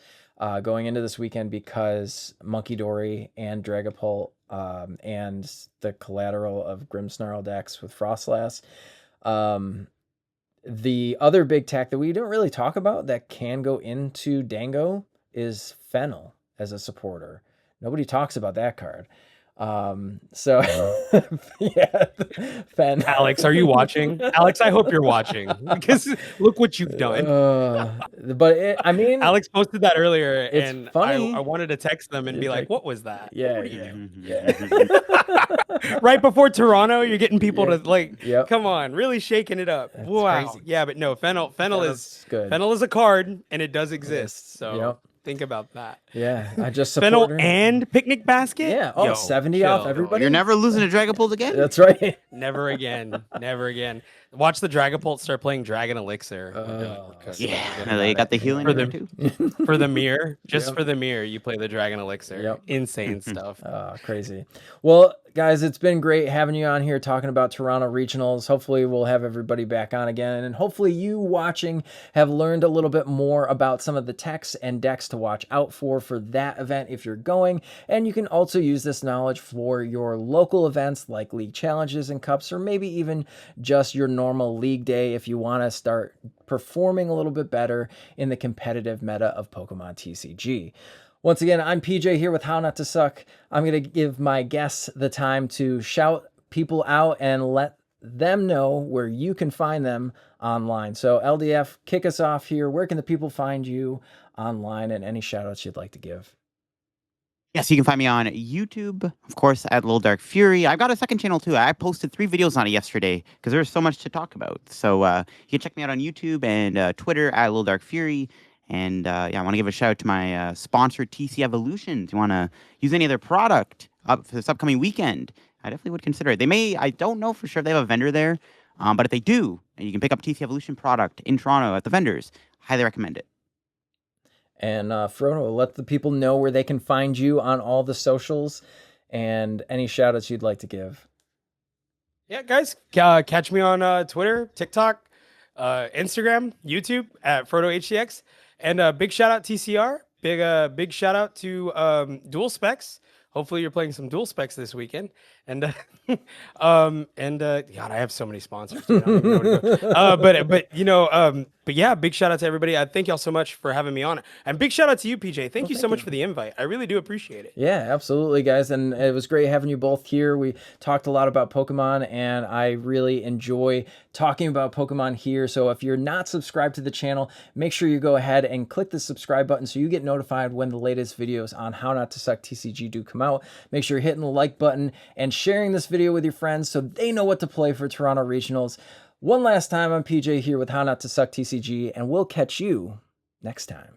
S1: going into this weekend because Monkey Dory and Dragapult and the collateral of Grimmsnarl decks with Frostlass. The other big tech that we don't really talk about that can go into Dango is Fennel as a supporter. Nobody talks about that card. So yeah, Fen.
S3: Alex, are you watching? Alex, I hope you're watching because look what you've done.
S1: But I mean,
S3: Alex posted that earlier,
S1: it's
S3: and
S1: funny.
S3: I wanted to text them and be like, "What was that?
S1: Yeah,
S3: What were you doing?"
S1: yeah.
S3: Right before Toronto, you're getting people to like,
S1: Yep.
S3: come on, really shaking it up.
S1: That's
S3: Wow.
S1: crazy.
S3: Yeah, but no, fennel
S1: That's good.
S3: Fennel is a card, and it does exist.
S1: Yes.
S3: So
S1: Yep.
S3: think about that.
S1: Yeah, I just
S3: Fennel
S1: support her.
S3: and picnic basket.
S1: Yeah. Oh,
S3: Yo,
S1: 70 off
S3: chill.
S1: everybody.
S2: You're never losing to Dragapult again.
S1: That's right.
S3: Never again. Never again. Watch the Dragapult start playing Dragon Elixir.
S2: Yeah, they got the healing
S3: For
S2: there
S3: the-
S2: too.
S3: For the mirror, just
S1: Yep.
S3: for the mirror, you play the Dragon Elixir.
S1: Yep.
S3: Insane stuff.
S1: Crazy. Well, guys, it's been great having you on here talking about Toronto Regionals. Hopefully we'll have everybody back on again. And hopefully you watching have learned a little bit more about some of the techs and decks to watch out for that event if you're going. And you can also use this knowledge for your local events like league challenges and cups, or maybe even just your normal league day if you want to start performing a little bit better in the competitive meta of Pokemon TCG. Once again, I'm PJ here with How Not to Suck. I'm going to give my guests the time to shout people out and let them know where you can find them online. So LDF, kick us off here. Where can the people find you online, and any shout outs you'd like to give?
S2: Yes, you can find me on YouTube, of course, at Little Dark Fury. I've got a second channel too. I posted 3 videos on it yesterday because there's so much to talk about. So you can check me out on YouTube and Twitter at Little Dark Fury. And yeah, I want to give a shout out to my sponsor, TC Evolution. If you want to use any of their product up for this upcoming weekend, I definitely would consider it. They may, I don't know for sure if they have a vendor there, but if they do, and you can pick up TC Evolution product in Toronto at the vendors, highly recommend it.
S1: And Frodo, let the people know where they can find you on all the socials and any shout outs you'd like to give.
S3: Yeah, guys, catch me on Twitter, TikTok, Instagram, YouTube at FrodoHCX. And big shout out TCR. Big shout out to Dual Specs. Hopefully you're playing some Dual Specs this weekend. And God, I have so many sponsors. Dude. I don't even know where to go. But yeah, big shout out to everybody. I thank y'all so much for having me on. And big shout out to you, PJ. Thank you so much for the invite. I really do appreciate it.
S1: Yeah, absolutely, guys. And it was great having you both here. We talked a lot about Pokemon, and I really enjoy talking about Pokemon here. So if you're not subscribed to the channel, make sure you go ahead and click the subscribe button so you get notified when the latest videos on How Not to Suck TCG do come out. Make sure you're hitting the like button and sharing this video with your friends so they know what to play for Toronto Regionals. One last time, I'm PJ here with How Not to Suck TCG, and we'll catch you next time.